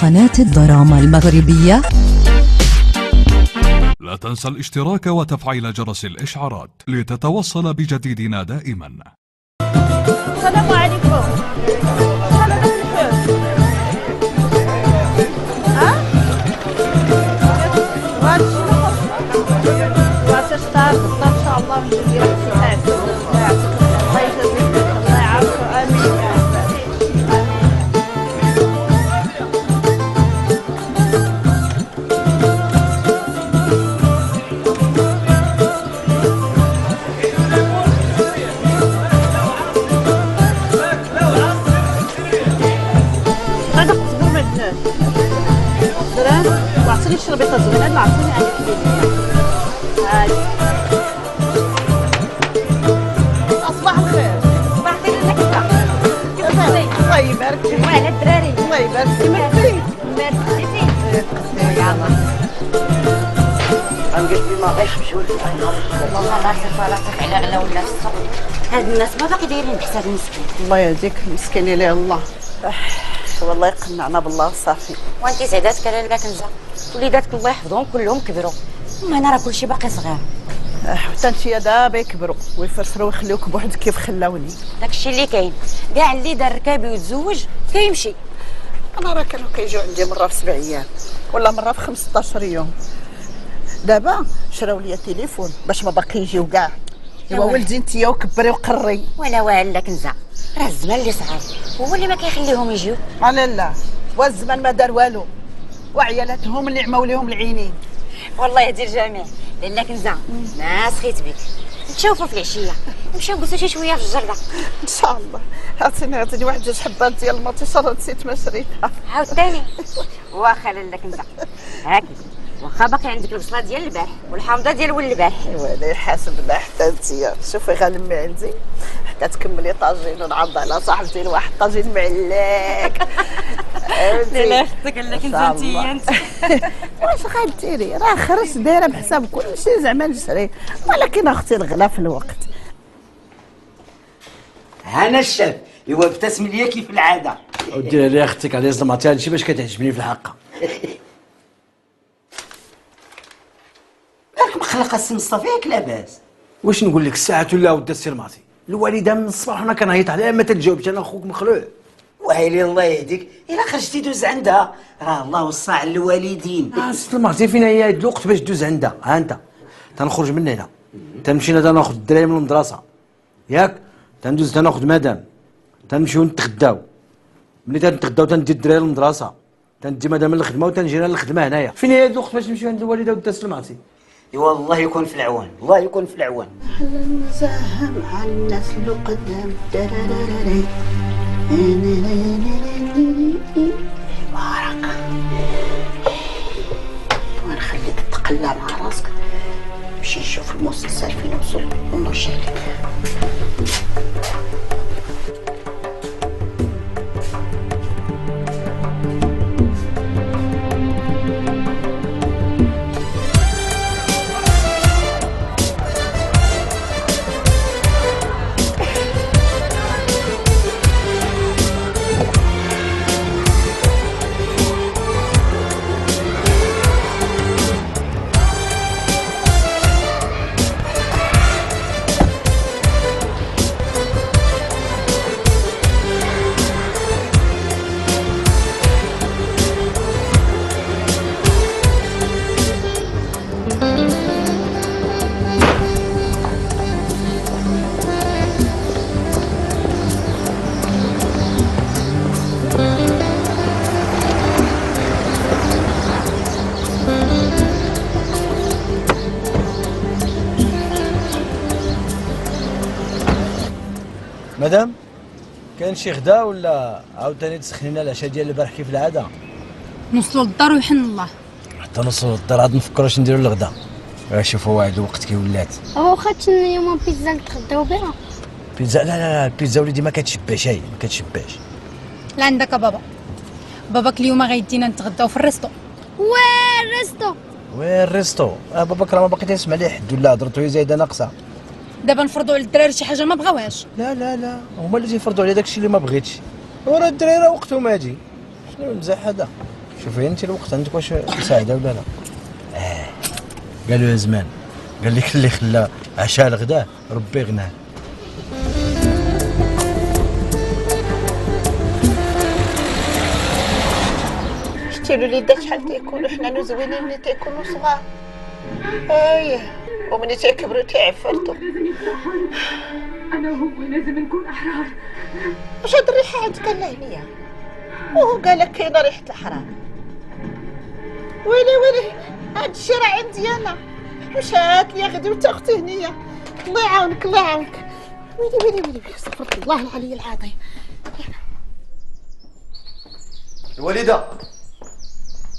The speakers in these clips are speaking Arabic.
قناة الدراما المغربية. لا تنسى الاشتراك وتفعيل جرس الإشعارات لتتوصل بجديدنا دائما. السلام عليكم. ان شاء الله ونجي الله يجازيك الله يعافيك. امين. هذا تصبر ما عندناش درهم وعطيني الشربيطه زوينه اللي عطيني عليك هادي. صباح الخير. صباح الخير لك انت. الله يبارك فيك. وعلى الدراري الله يبارك فيك. ميرسي. ميرسي. يلا قلبي ما بغاش نمشيو والله راسك وراسك على غلا ولا في السوق. هاد الناس ما باقي دايرين بحساب المسكين. الله يهديك مسكين يا الله. والله يقنعنا بالله صافي. وانتي سعداتك على الباك نزا وليداتك الله يحفظهم كلهم كبروا. ما انا راه كلشي باقي صغير. حتى انتيا دابا يكبروا ويفرفروا ويخليوك بوحدك كيف خلاوني. داكشي اللي كاين كاع اللي دار ركابي وتزوج كيمشي. انا راه كانوا كيجيو عندي مره في 7 ايام ولا مره في 15 يوم. دابا شراو لي تليفون باش ما باقي يجيو كاع. ايوا ولدي انتيا وكبري وقري. ولا والله كنزا راه الزمان اللي صعب هو اللي ما كيخليهم يجيو. على لا والزمان ما دار والو وعيالاتهم اللي عماو ليهم العينين. والله يهدي الجميع. لان كنزا ما سخيت بك نتشوفوا في العشيه نمشيو نقصوا شي شويه في الجرده ان شاء الله. عطيني واحد 2 حبات ديال المطيشه راه نسيت ما شريتها. عاوتاني واخا لالا كنزا هاكي واخا باقي عندك البصله ديال البارح والحامضه ديال ول البارح. ايوا لا يحاسب الله حتى انتيا. شوفي غنمي عندي حتى تكملي طاجين ونعرض على صاحبتي لواحد طاجين معلاك. لا اختك لا كنزا انتيا انت. واش غديري راه خرجت دايره بحساب كلشي زعما نشري ولكن اختي الغلا في الوقت. هنا الشاف ايوا ابتسم ليا كيف العاده. ودير لي اختك على زلماتي هادشي باش كتعجبني في الحقه. راك مخلقه السي مصطفى ياك لاباس. واش نقول لك الساعه ولا ود السير ماتي الوالده من الصباح وانا كنعيط عليها ما تجاوبش. انا اخوك مخلوع. ويلي الله يهديك الا خرجتي دوز عندها راه الله وصى على الوالدين. السي ماتي فينا هي هاد الوقت باش دوز عندها. ها انت تنخرج من هنا تنمشي تناخذ الدراري من المدرسه ياك تندوز تناخذ مدام تنمشيو نتغداو. ملي تنتغداو تندي الدراري للمدرسه تندي مدام للخدمه وتنجي انا للخدمه هنايا. فين هي هاد الوقت باش نمشيو عند الوالده ود السلماتي. ايوا الله يكون في العوان الله يكون في العوان. اهلا وسهلا مع الناس اللي قدام دراراري بارك. ونخليك تقلع مع راسك مشي نشوف المسلسل فين وصل ونرجع لك. مدام كاين شي غدا ولا عاوتاني تسخنينا العشاء ديال البارح كيف العاده؟ نوصلوا للدار ويحن الله. حتى نوصلوا للدار عاد نفكروا اش نديروا للغدا. شوفوا واحد الوقت كي ولات. واخا اليوم بيتزا نتغداو بها. بيتزا لا البيتزا وليدي ما كتشبعش هي ما كتشبعش. لا عندك بابا باباك اليوم غيدينا نتغداو في الريستو. وين الريستو؟ وين الريستو؟ باباك راه ما باقي تسمع ليه حد ولا هضرته زايده ناقصه. دابا نفرضوا على الدراري شي حاجه ما بغاوهاش. لا هما اللي تيفرضوا على داكشي اللي ما بغيتش. وراه الدراري راه وقتهم هادي. شنو المزاح هذا؟ شوفي انت الوقت عندك واش مساعده ولا لا؟ قالوا يا زمان، قال لك اللي خلى عشاء الغداء ربي غناه. شتي الوليدات شحال تيكونوا حنا زوينين ملي تيكونوا صغار. ايه وملي تيكبروا تيعفرتوا. انا وهو لازم نكون احرار. واش هاد الريحه عندك هنيا؟ وهو قال لك كاينه ريحه الحرام. ويلي هاد الشيء راه عندي انا. مشات لي غدوه اختي هنيه. الله يعاونك الله يعاونك. ويلي استغفر الله العلي العظيم. الوالده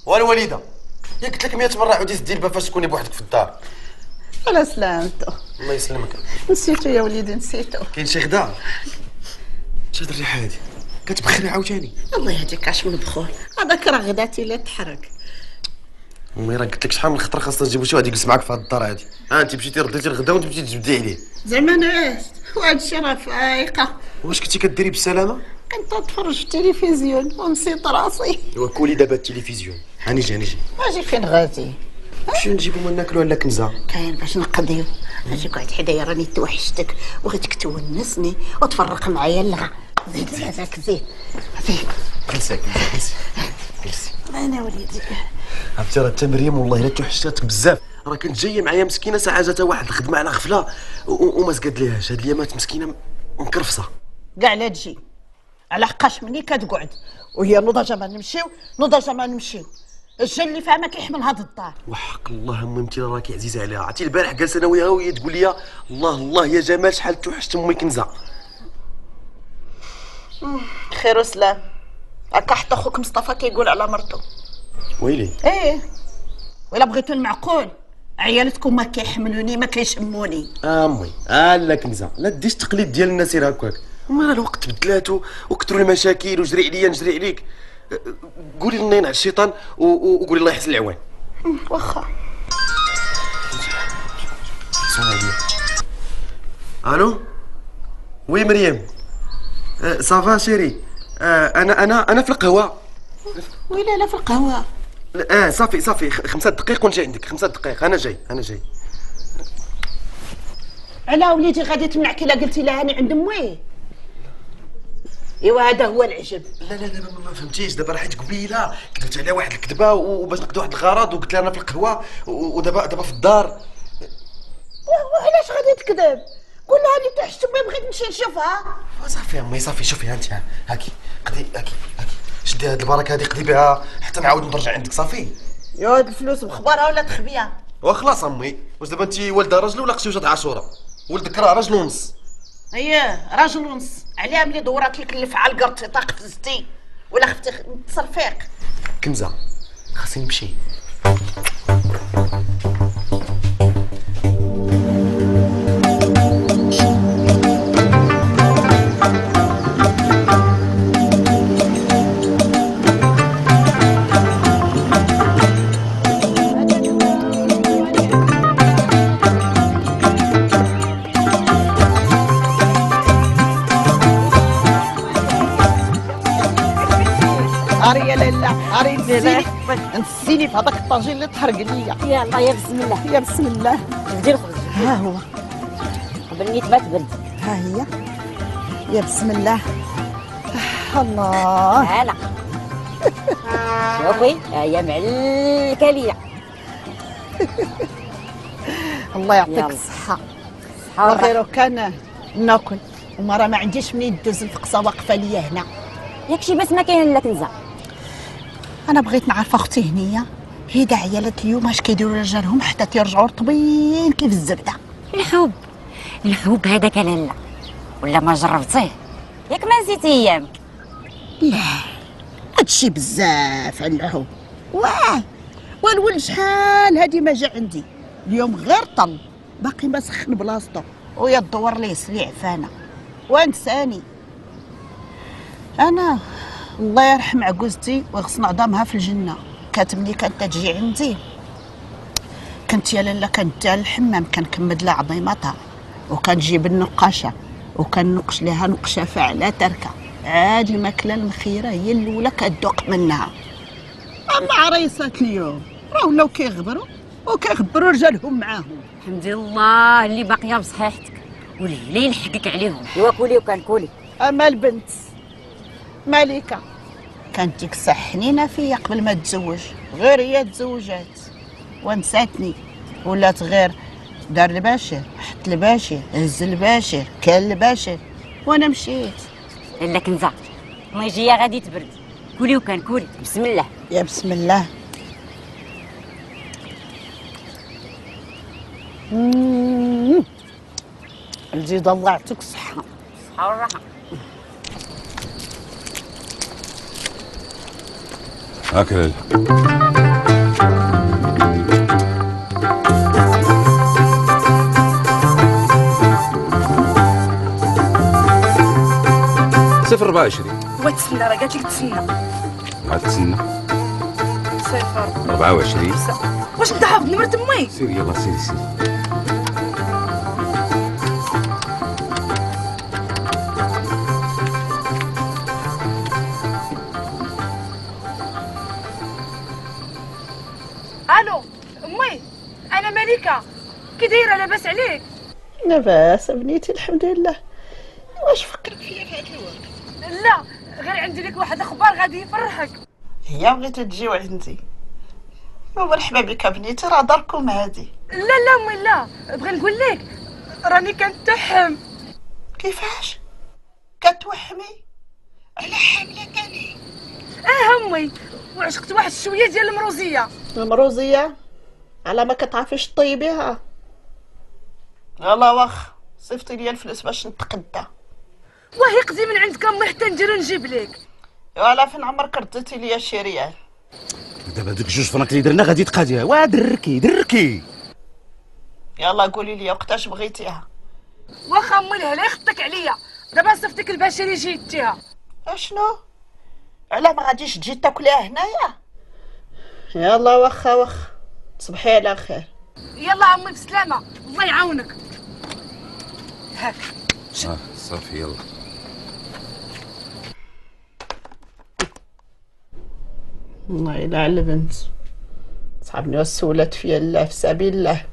والوالده، يا قلت لك 100 مره عودي سدي الباب فاش تكوني بوحدك في الدار. على سلامتو. الله يسلمك. نسيتو يا وليدي نسيتو. كاين شي غدا؟ شاد الريحه هادي كتبخري عاوتاني. الله يهديك اش من بخور، هذاك راه غداتي لا تحرق. امي راه قلت لك شحال من خطره خاصنا نجيبو شي واحد يجلس معاك في هاد الدار هادي. انت مشيتي رديتي الغدا وانت مشيتي تجبدي عليه. زعما نعست وهاد الشيء راه فايقه. واش كنتي كديري بالسلامه؟ كنت نتفرج في التلفزيون ونسيت راسي. ايوا كولي دابا التلفزيون. هاني جي اجي فين غادي؟ نمشيو نجيبو ما ناكلو لا كنزه. كاين باش نقضيو. اجي قعد حدايا راني توحشتك وبغيتك تونسني وتفرق معايا اللغه. زيد هذاك زيد. جلسي. انا وليدي. عرفتي راه انت مريم والله الا توحشتك بزاف. راه كنت جايه معايا مسكينه ساعه جاتها واحد الخدمه على غفله وما سقاد ليهاش. هاد اليامات مسكينه مكرفصه. كاع لا تجي على حقاش مني كتقعد وهي نضجه ما نمشيو. الجن اللي فيها ما كيحمل هاد الدار. وحق الله امي انت راكي عزيزه عليها. عرفتي البارح جالسه انا وياها وهي تقول لي الله يا جمال شحال توحشت امي كنزه. خير وسلام. هكا حتى خوك مصطفى كيقول على مرتو. ويلي. ايه ولا بغيتو المعقول عيالتكم ما كيحملوني ما كيشموني. امي لا كنزه لا ديش تقليد ديال الناس هكاك. امي راه الوقت تبدلاتو وكثروا المشاكل وجري عليا نجري عليك. قولي لنا على الشيطان وقولي الله يحسن العوان. واخا. الو وي مريم. صافا شيري. انا في القهوه. ويلا لا في القهوه. صافي 5 دقائق ونجي عندك. 5 دقائق انا جاي. على وليدي غادي تمنعك الا قلتي لها انا عند امي. ايوا هذا هو العجب. لا ما فهمتيش. دابا راحت قبيله كذبت عليها واحد الكذبه وباش نقضي واحد الغرض وقلت لها انا في القهوه ودابا في الدار. وعلاش غادي تكذب؟ قول لها اللي توحشت امي بغيت نمشي نشوفها. صافي امي صافي. شوفي انت هاكي قضي هاكي شدي هاد البركه هادي قضي بها حتى نعاود نرجع عندك. صافي يا هاد الفلوس مخبرها ولا تخبيها؟ وخلاص امي. واش دابا انت والده راجل ولا خصي وجد عاشوره؟ ولدك راه راجل ونص. اييه راجل ونص. عليها ملي دورات لك اللي فعل قرطي قفزتي ولا خفتي تصرفيق. كنزه خاصني نمشي. نسيني في هذاك الطاجين اللي تحرق ليا. يلا يا بسم الله. يا بسم الله. جبدي الخبز. ها هو قبل ما يتبات برد. ها هي. يا بسم الله. الله. هلا. شوفي هي معلكه ليا. الله يعطيك الصحة. غير كان ناكل وما راه ما عنديش منين ندوز الفقصه واقفه ليا هنا. ياكشي بس ما كاين لا كنزه. انا بغيت نعرف اختي هنيه هي كاع عيالات اليوم اش كيديروا رجالهم حتى تيرجعوا رطبين كيف الزبده. الحب هذاك لالا ولا ما جربتيه ياك ما نسيتي ايامك. لا هادشي بزاف على الحب. والولد شحال هادي ما جا عندي اليوم غير طل باقي ما سخن بلاصتو ويا تدور ليه سليع فانا وانساني. انا الله يرحم عجوزتي ويغصن عظامها في الجنه كاتبني كانت تجي عندي كنت يا لاله كنت على الحمام كنكمد لها عظيمتها وكنجيب النقاشه وكنقش لها نقشه فاعله تركه. عاد الماكله المخيره هي الاولى كتذوق منها. اما عريسات اليوم راه ولاو كيغبروا وكيغبروا رجالهم معاهم. الحمد لله اللي باقيه بصحيحتك واللي نحقق عليهم. ايوا كولي وكان كولي. اما البنت مالكه كانت ديك الساعه حنينه فيا قبل ما تزوج، غير هي تزوجات ونساتني، ولات غير دار الباشر، حط الباشر، هز الباشر، كان الباشر، وانا مشيت. لا كنزه الله يجيها غادي تبرد. كولي وكان كولي بسم الله. يا بسم الله. الجيد الله يعطيك الصحة. الصحة والراحة. هاكل 024 وتسنى راه قالت لك تسنى. ما تسنى 24 واش انت حافظ نمرة امي؟ سير يلا سيري سيري. الو امي انا ملكه، كي دايره لاباس عليك؟ لاباس بنيتي الحمد لله. واش فكرك فيا في هذا الوقت؟ لا غير عندي لك واحد اخبار غادي يفرحك. هي بغيتي تجيو عندي؟ مرحبا بك بنيتي، راه داركم هادي. لا امي لا، بغي نقول لك راني كنتحم. كيفاش كتوحمي؟ على حامله تاني؟ امي وعشقت واحد شويه ديال المروزيه. المروزيه على ما كتعرفيش طيبيها. يلا واخ صيفطي لي الفلوس باش نتقدى. وهي قدي من عندك امي حتى نديرو نجيب لك. يلا فين عمرك رديتي لي شي ريال؟ دابا دوك 2 فرانك اللي درنا غادي تقاديها. وا دركي. يلا قولي لي وقتاش بغيتيها. واخا امي الهلا يخطك عليا، دابا صيفطك البشري جيتيها. اشنو؟ علاه ما غاديش تجي تاكليها هنايا؟ يلا واخا تصبحي على خير. يلا امي بسلامه، الله يعاونك. هاك صافي يلا. والله الا على البنت صعبني وسولات فيا الله في سبيل الله.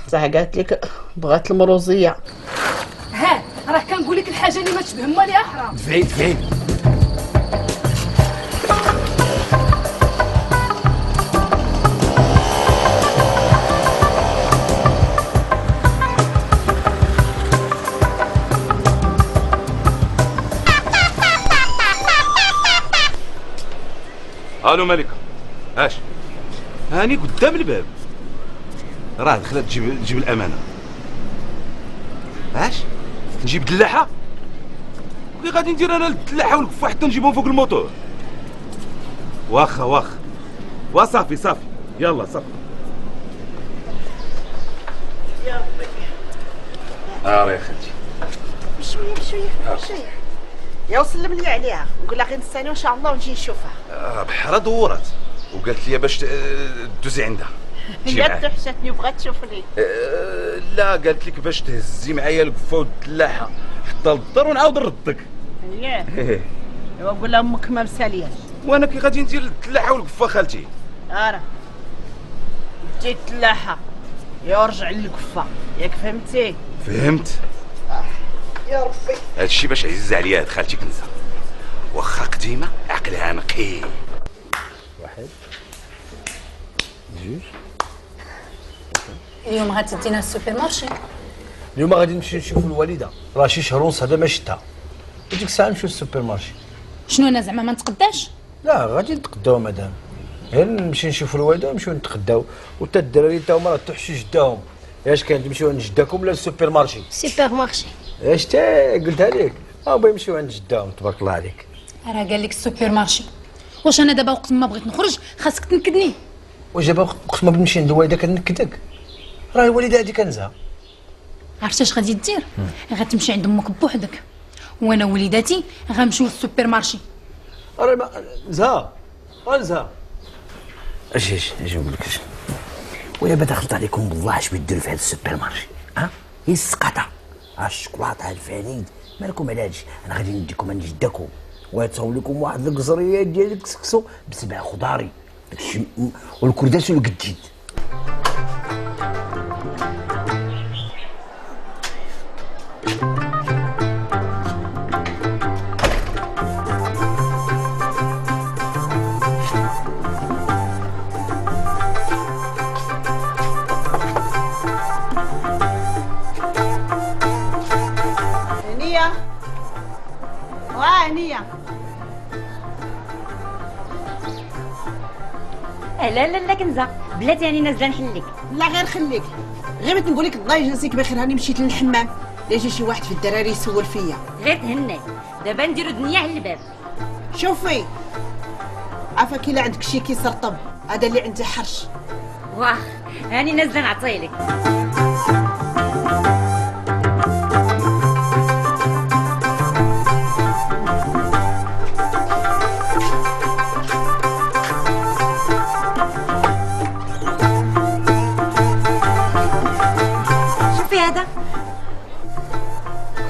صح قالت لك بغات المروزيه. ها راه كنقول لك الحاجه اللي ما تشبه مالي احرام. دفعي الو ملكه اش هاني قدام الباب راه دخلت تجيب الامانه. اش نجيب دلاحه؟ كي غادي ندير انا الدلاحه والكفه حتى نجيبهم فوق الموتور؟ واخا وصافي يلا صافي. يا ربي راه يا خالتي بشويه يا وسلم لي عليها وقول لها غير نستنى ان شاء الله ونجي نشوفها. بحرا دورات وقالت لي باش دوزي عندها. هي تحشتني وبغات تشوفني. لا قالت لك باش تهزي معايا القفه والدلاحه حتى للدار ونعاود نردك. ياه ايوا قول لها امك ما مسالياش. وانا كي غادي ندير الدلاحه والقفه خالتي؟ راه بديت الدلاحه يا رجع للقفه ياك فهمتي؟ فهمت. يا ربي هادشي باش عزيز عليا هاد خالتي كنزه، واخا قديمه عقلها نقي. 1 2 اليوم غتدينا السوبر مارشي. اليوم غادي نمشي نشوفوا الوالده، راه شي شهر ونص هذا ما شفتها. وديك الساعه نمشيو للسوبر مارشي. شنو انا زعما ما نتقداش؟ لا غادي نتقداو مدام، غير نمشي نشوفوا الوالده ونمشيو نتقداو، وتا الدراري تا هما راه تحشوا جداهم. اش كان تمشيو عند جداكم ولا للسوبر مارشي؟ سوبر مارشي. اش تا قلتها لك؟ بغا يمشيو عند جداهم تبارك الله عليك. راه قال لك السوبر مارشي. واش انا دابا وقت ما بغيت نخرج خاصك تنكدني؟ واش دابا وقت ما بنمشي عند الوالده كنكدك؟ راه الوالده هذه كنزه. عرفتي اش غادي دير؟ غتمشي عند امك بوحدك وانا وليداتي غنمشيو للسوبر مارشي. راه ما زها اش نقول لك ولا دخلت عليكم بالله اش بيديروا في هذا السوبر مارشي؟ هي السقطه الشوكولاطه الفريد مالكم علاش؟ انا غادي نديكم عند جداكم وتصاوب لكم واحد القزريه ديال الكسكسو بسبع خضاري داكشي والكرداس والقديد. هانية لا كنزه بلاتي راني نازله نحلك. لا غير خليك، غير بغيت نقول لك الله يجازيك بخير، هاني مشيت للحمام لا جا شي واحد في الدراري يسول فيا. غير تهناي دابا نديرو دنيا على الباب. شوفي عافاك الا عندك شي كيس رطب هذا اللي عندي حرش. واه هاني نازله نعطيلك.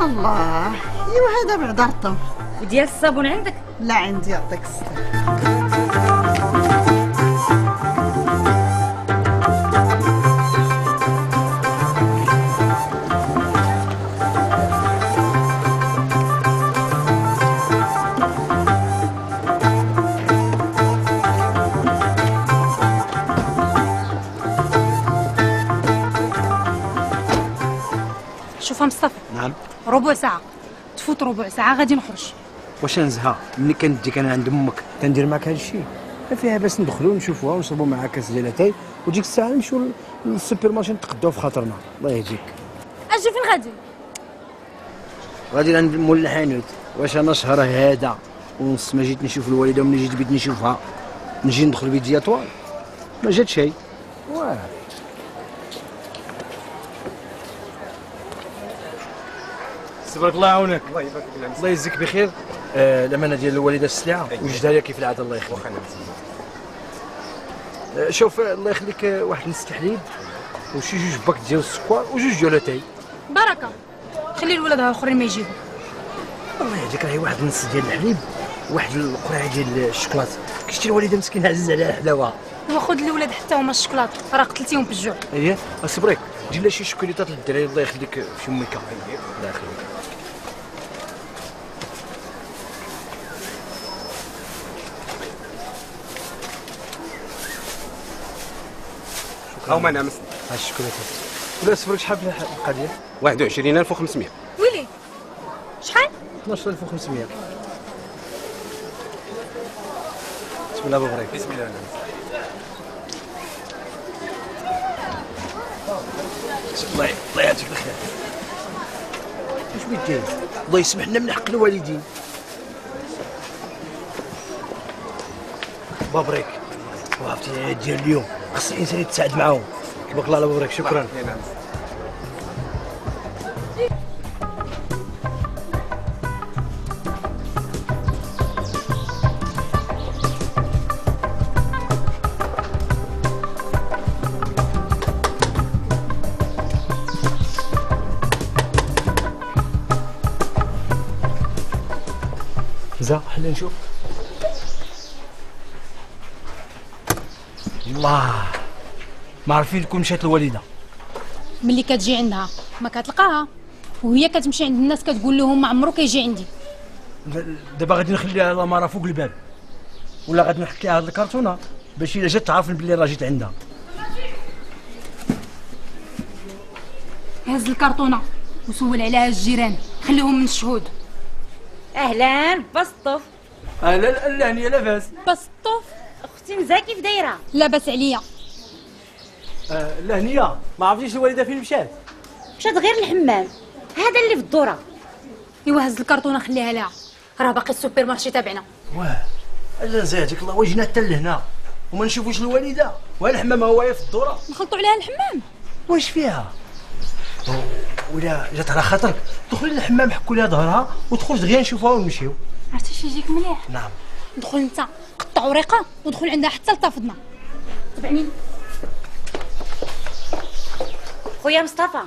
الله ايوا هذا بعد رطب. وديال الصابون عندك؟ لا عندي يعطيك الصحة. شوف مصطفى. نعم. ربع ساعة تفوت، ربع ساعة غادي نخرج. واش نزها ملي كنديك انا عند امك تندير معاك هذا الشيء؟ ما فيها باش ندخلوا نشوفوها ونشربوا معاها كاس ديال اتاي وديك الساعه نمشيو للسوبر مارشي نتقداو في خاطرنا. الله يهديك. اجي فين غادي؟ غادي عند مول الحانوت. واش انا شهر هذا ونص ما جيت نشوف الوالده وملي جيت بغيت نشوفها نجي ندخل بيديا طوال؟ ما جات شيء. واه تبارك الله يعاونك. الله يجزيك بخير. الامانه ديال الوالده السلعه وجدها لك كيف العاده. الله يخليك. شوف الله يخليك واحد نص حليب وشي جوج باك ديال السكر وجوج ديال اتاي. بركه. خلي الولاد الاخرين ما يجيبوا. الله يهديك راهي واحد نص ديال الحليب وواحد القرعه ديال الشكلاط. كشتي الوالده مسكينه عزيز عليها الحلاوه. وخذ الولاد حتى هما الشكلاط راه قتلتيهم بالجوع. اييه اصبريك دير لها شي شوكولاتات للدراري. الله يخليك في امك. الله يخليك. او ما نامس هاد الشوكولاتات. ولا صبرك شحال في القضيه؟ 21500. ويلي شحال؟ 12500. بسم الله بابا. بسم الله. الله يعطيك الخير. واش بغيت دير؟ الله يسمح لنا من حق الوالدين. بابريك وعرفتي العيد ديال اليوم خص الانسان يتساعد معاهم. تبارك الله على بابريك. شكرا. زا خلينا نشوف. الله ما عارفين كون مشات الوالده. ملي كتجي عندها ما كتلقاها وهي كتمشي عند الناس كتقول لهم ما عمرو كيجي عندي. دابا غادي نخليها لامارا فوق الباب ولا غادي نحط لها هاد الكرتونه باش الا جات تعرف بلي راه جيت عندها. هز الكرتونه وسول عليها الجيران خليهم من الشهود. اهلا بسطوف. لا هنيه لاباس. بسطوف اختي نزا كيف دايره؟ لاباس عليا. لا هنيه ما عرفتيش الوالده فين مشات؟ مشات غير الحمام هذا اللي في الدوره. ايوا هز الكرتونه خليها لها راه باقي السوبر مارشي تابعنا. واه الا زادك الله وجينا حتى لهنا وما نشوفوش الوالده والحمام هو في الدوره نخلطوا عليها الحمام. واش فيها؟ ولا جات على خاطرك دخلي للحمام حكوا لها ظهرها وتخرج دغيا نشوفوها ونمشيو. عرفتي شي يجيك مليح؟ نعم. دخل انت قطع ورقه ودخل عندها حتى لتافضنا. تبعني خويا مصطفى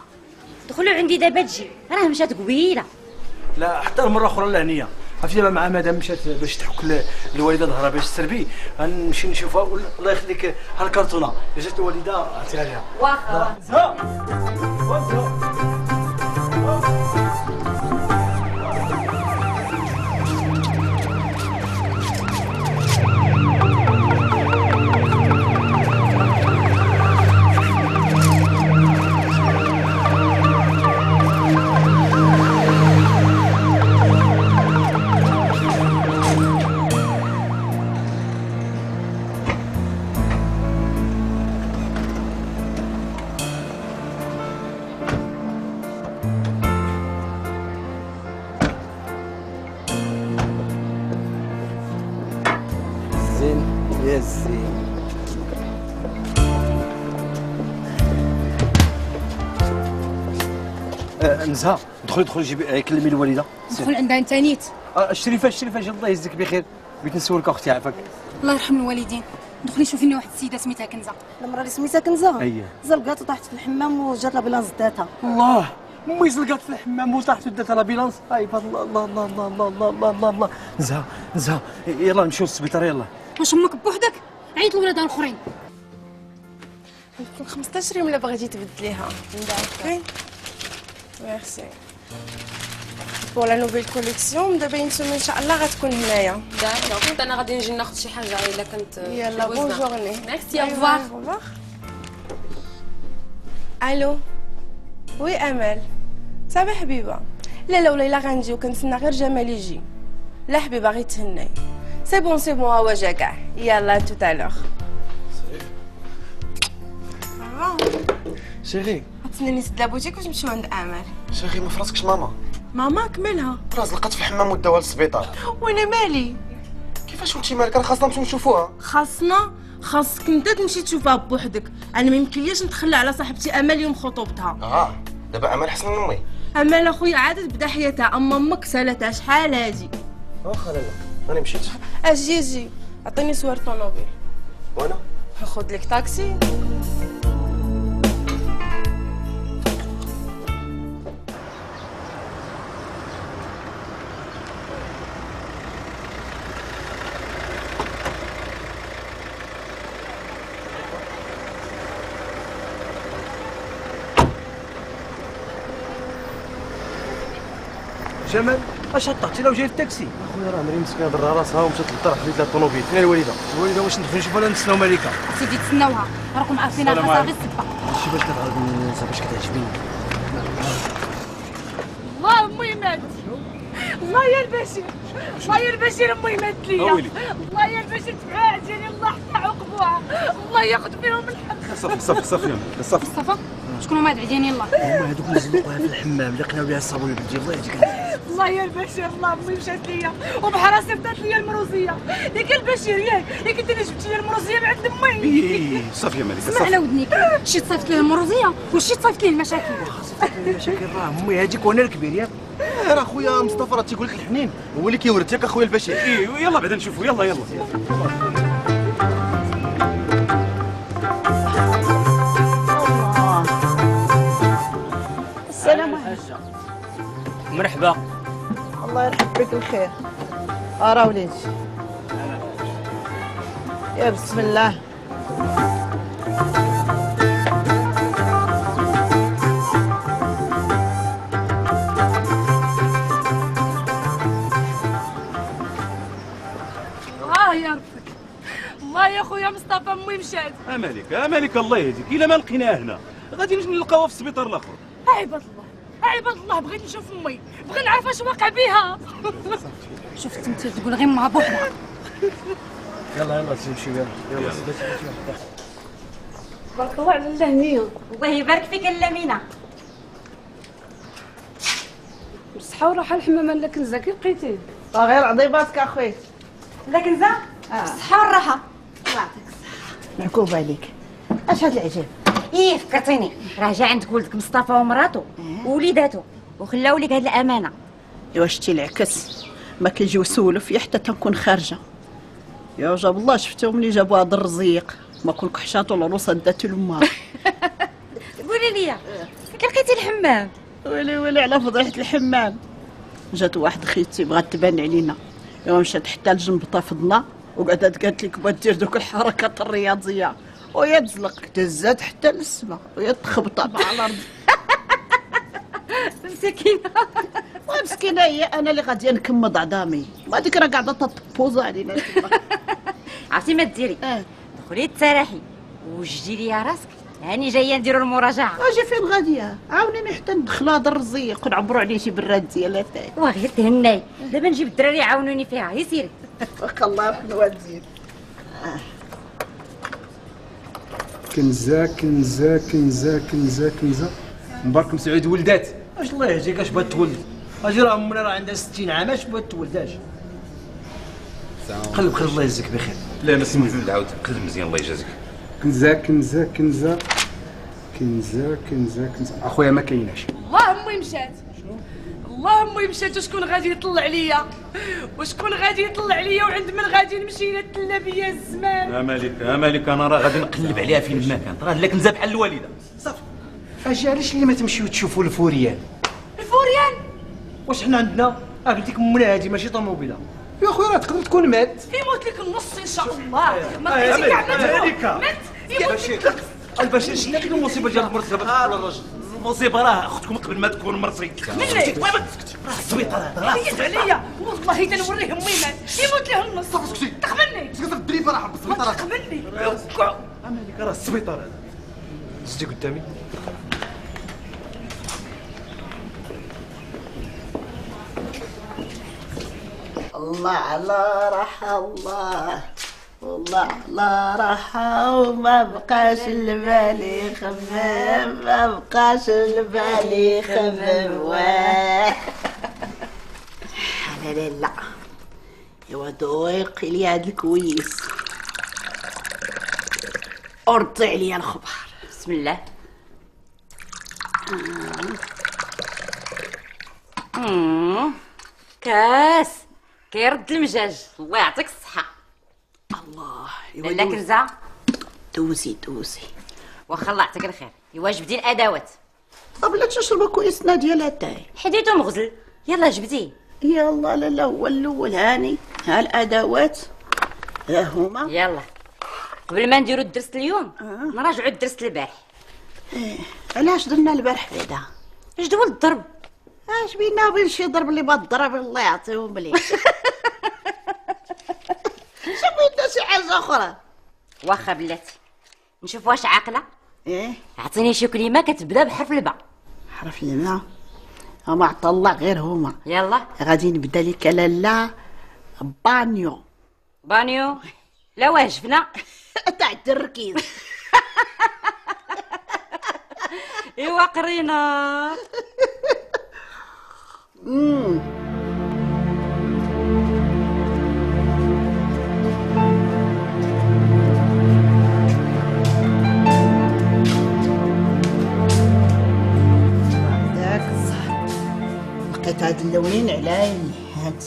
دخلوا عندي دابا تجي راه مشات قبيله. لا حتى المره اخرى لا هنيه عرفتي مع مدام مشات باش تحك الوالده ظهرها باش تسربي، غنمشي نشوفها. الله يخليك ها الكرتونه اللي جات الوالده عطيها ليها. واخا زين يا زين. نزهه دخلي جيبي كلمي الوالده. ندخل عندها انت نيت. الشريفه الله يجزيك بخير. بغيت نسولك اختي عافاك. الله يرحم الوالدين. دخلي شوفي لنا واحد السيده سميتها كنزه. المراه اللي سميتها كنزه اييه زلقات وطاحت في الحمام وجات لابيلانس داتها. الله امي زلقات في الحمام وطاحت وداتها لابيلانس. اي الله الله الله الله الله الله الله الله. نزهه يلا نمشيو للسبيطار يلا. واش امك بوحدك؟ عيط الولاد الاخرين. يمكن 15 يوم الا بغيتي تبدليها. اوكي ميرسي. بور لا نوفيل كوليكسيون دابا ينتوما ان شاء الله غتكون هنايا. داكوغ كنت انا غادي نجي ناخذ شي حاجه الا كنت. يلا بون جورني. ميرسي اوفوار. الو وي امل صافي حبيبه. لا وليلى غنجي وكنتسنى غير جمال يجي. لا حبيبه غير تهناي. سي بون هو جا كاع. يلا تو تالوغ. شيخي عطيني نسد لابوتيك باش نمشيو عند امل. شيخي ما فراسكش ماما. ماما كملها. راس لقات في الحمام وداوها للسبيطار. وانا مالي؟ كيفاش وانتي مالك؟ راه خاصنا نمشيو نشوفوها. خاصك انت تمشي تشوفها بوحدك. انا ما يمكنليش نتخلى على صاحبتي امل يوم خطوبتها. دابا امل حسن من امي. امل اخويا عادت بدا حياتها، اما امك سالتها شحال هادي. واخا لالا انا مشيت. اجي عطيني صور طونوبيل. وانا ناخذ لك طاكسي. جمال اش هطحتي لو جاي التاكسي؟ اخويا راه مريم مسكينه ضرها راسها ومشات للدار حليت لها الطوموبيل. فين الوالده واش ندخل نشوفها ولا نتسناو مليكه؟ سيدي تسناوها راكم عارفين خاصها غير السبه. شي باش كتعرض النساء باش كتعجبني. الله امي ماتت. الله يا البشير الله يا البشير امي ماتت ليا. الله يا البشير تبعها عجاني الله حتى عقبوها. الله ياخذ فيهم الحق. صافي صافي صافا شكون هما هاد العديانين الله؟ هما هذوك اللي زلقوها في الحمام اللي لقيناو بها الصابون بنتي. الله يهديك. الله يا البشير الله امي مشات ليا وبحرها صيفطات ليا المروزيه. ياك البشير ياك انت اللي جبتي لي المروزيه من عند امي. صافي يا مليكه اسمع على ودنيك. شي تصيفط ليه المروزيه وشي تصيفط ليه المشاكل. المشاكل راه امي هذيك وانا الكبير ياك. راه خويا مصطفى راه تيقول لك الحنين هو اللي كيورد ياك اخويا البشير. يلا بعدا نشوفوا. يلا السلام عليكم. مرحبا. الله يرحب بك الخير. راه وليدي يا بسم الله. يا ربك. الله يا خويا مصطفى امي مشات. مالك الله يهديك. الا ما لقيناها هنا غادي نلقاوها في السبيطار الاخر. عباد الله بغيت نشوف امي، بغيت نعرف اش واقع بها. شفت انت تقول غير مع بوحدها. يلا نمشيو يلا. بارك الله على الهنيه. الله يبارك فيك اللمينه. بالصحه والراحه الحمامه لا كنزه كي لقيتيه. غير عضيباتك اخويا. لا كنزه بالصحه والراحه. الله يعطيك الصحه. معكوب عليك. اش هاد العجاب؟ فكرتيني راه جا عندك ولدك مصطفى ومراته ووليداتو وخلاو لك هاد الامانه. ايوا شتي العكس ما كيجيو يسولوا فيا حتى تنكون خارجه. يا جاب الله شفتهم ملي جابوا هاد الرزيق ما كون كحشاتو العروسه داتو لما. قولي لي كي لقيتي الحمام؟ ويلي على فضيحه الحمام. جات واحد خيتي بغات تبان علينا، ايوا مشات حتى لجنب طافضنا وقعدت قالت لك بغات دير دوك الحركات الرياضيه وهي تزلق تهزات حتى للسما وهي تخبط على الارض. مسكينه مسكينه هي، انا اللي غاديه نكمض عظامي، ما ديك راه قاعده تطبوز علينا تما. عرفتي ما ديري؟ دخلي تسرحي وجدي لي راسك، هاني جايه نديروا المراجعه. اجي فين غاديه؟ عاونيني حتى ندخل هذا الرزيق ونعبروا عليه شي براد ديالاتاي. وغير تهناي، دابا نجيب الدراري يعاونوني فيها، هي سيري. بارك الله في الوالدين. كنزه كنزه كنزه كنزه كنزه. مبارك مسعود ولدات. اش الله يهديك اش بغات تولد؟ اجي راه امنا راه عندها 60 عام، اش بغات تولد؟ اش قلب خير الله يجزيك بخير. لا ما سمعت عاود قلب مزيان الله يجازيك. كنزه كنزه كنزه كنزه كنزه كنزه. اخويا ما كايناش. الله امي مشات، الله امي مشات، وشكون غادي يطلع ليا؟ وشكون غادي يطلع ليا وعند من غادي نمشي لتلا بيا الزمان؟ مالك انا راه غادي نقلب عليها فين ما كانت، راه لا كنزه بحال الوالده. صافي اجي علاش اللي ما تمشيو تشوفوا الفوريان؟ الفوريان؟ واش حنا عندنا؟ قلت لك امنا هادي ماشي طوموبيله. يا خويا راه تقدر تكون مات. يموت لك النص ان شاء الله. ما بقيتي كاع مات يموت لك البشير شنو ديك المصيبه ديال المرتبه على الراجل؟ المصيبه راه اختكم قبل ما تكون مرتي. مني راه السبيطار هذا راه حيد عليا والله تنوريه امي مات، يموت له النص. اسكتي تقبلني اسكتي الدريبه راه بالسبيطار. تقبلني مالك راه السبيطار هذا. زدتي قدامي. الله على راحة الله، والله على راحة، وما بقاش البال يخمم، ما بقاش البال يخمم. واه لا لا ايوا دويقي لي هاد الكويس ورطي عليا الخبر. بسم الله. كاس كيرد المجاج، الله يعطيك الصحة. الله لالا كنزة دوزي دوزي. واخا الله يعطيك الخير، ايوا جبدي الادوات. بلا تشرب كويسنا ديال اتاي. حديتو مغزل، يلا جبديه. يلا لا هو الاول هاني، ها الادوات ها هما. يلا قبل ما نديرو الدرس اليوم نراجعو الدرس البارح. علاش درنا البارح بعدا؟ جدول الضرب. اش بينا وبين شي ضرب اللي بضرب الله يعطيهم مليح. شوفي شي حاجه اخرى. واخا بلاتي نشوف واش عاقله. ايه اعطيني شي كلمه كتبدا بحرف الباء. حرف الباء هما عطا الله غير هما. يلا غادي نبدا لك لالا بانيو. بانيو لا واه شفنا تاع التركيز. ايوا قرينا. لقيت هاد اللونين على عيني. هاد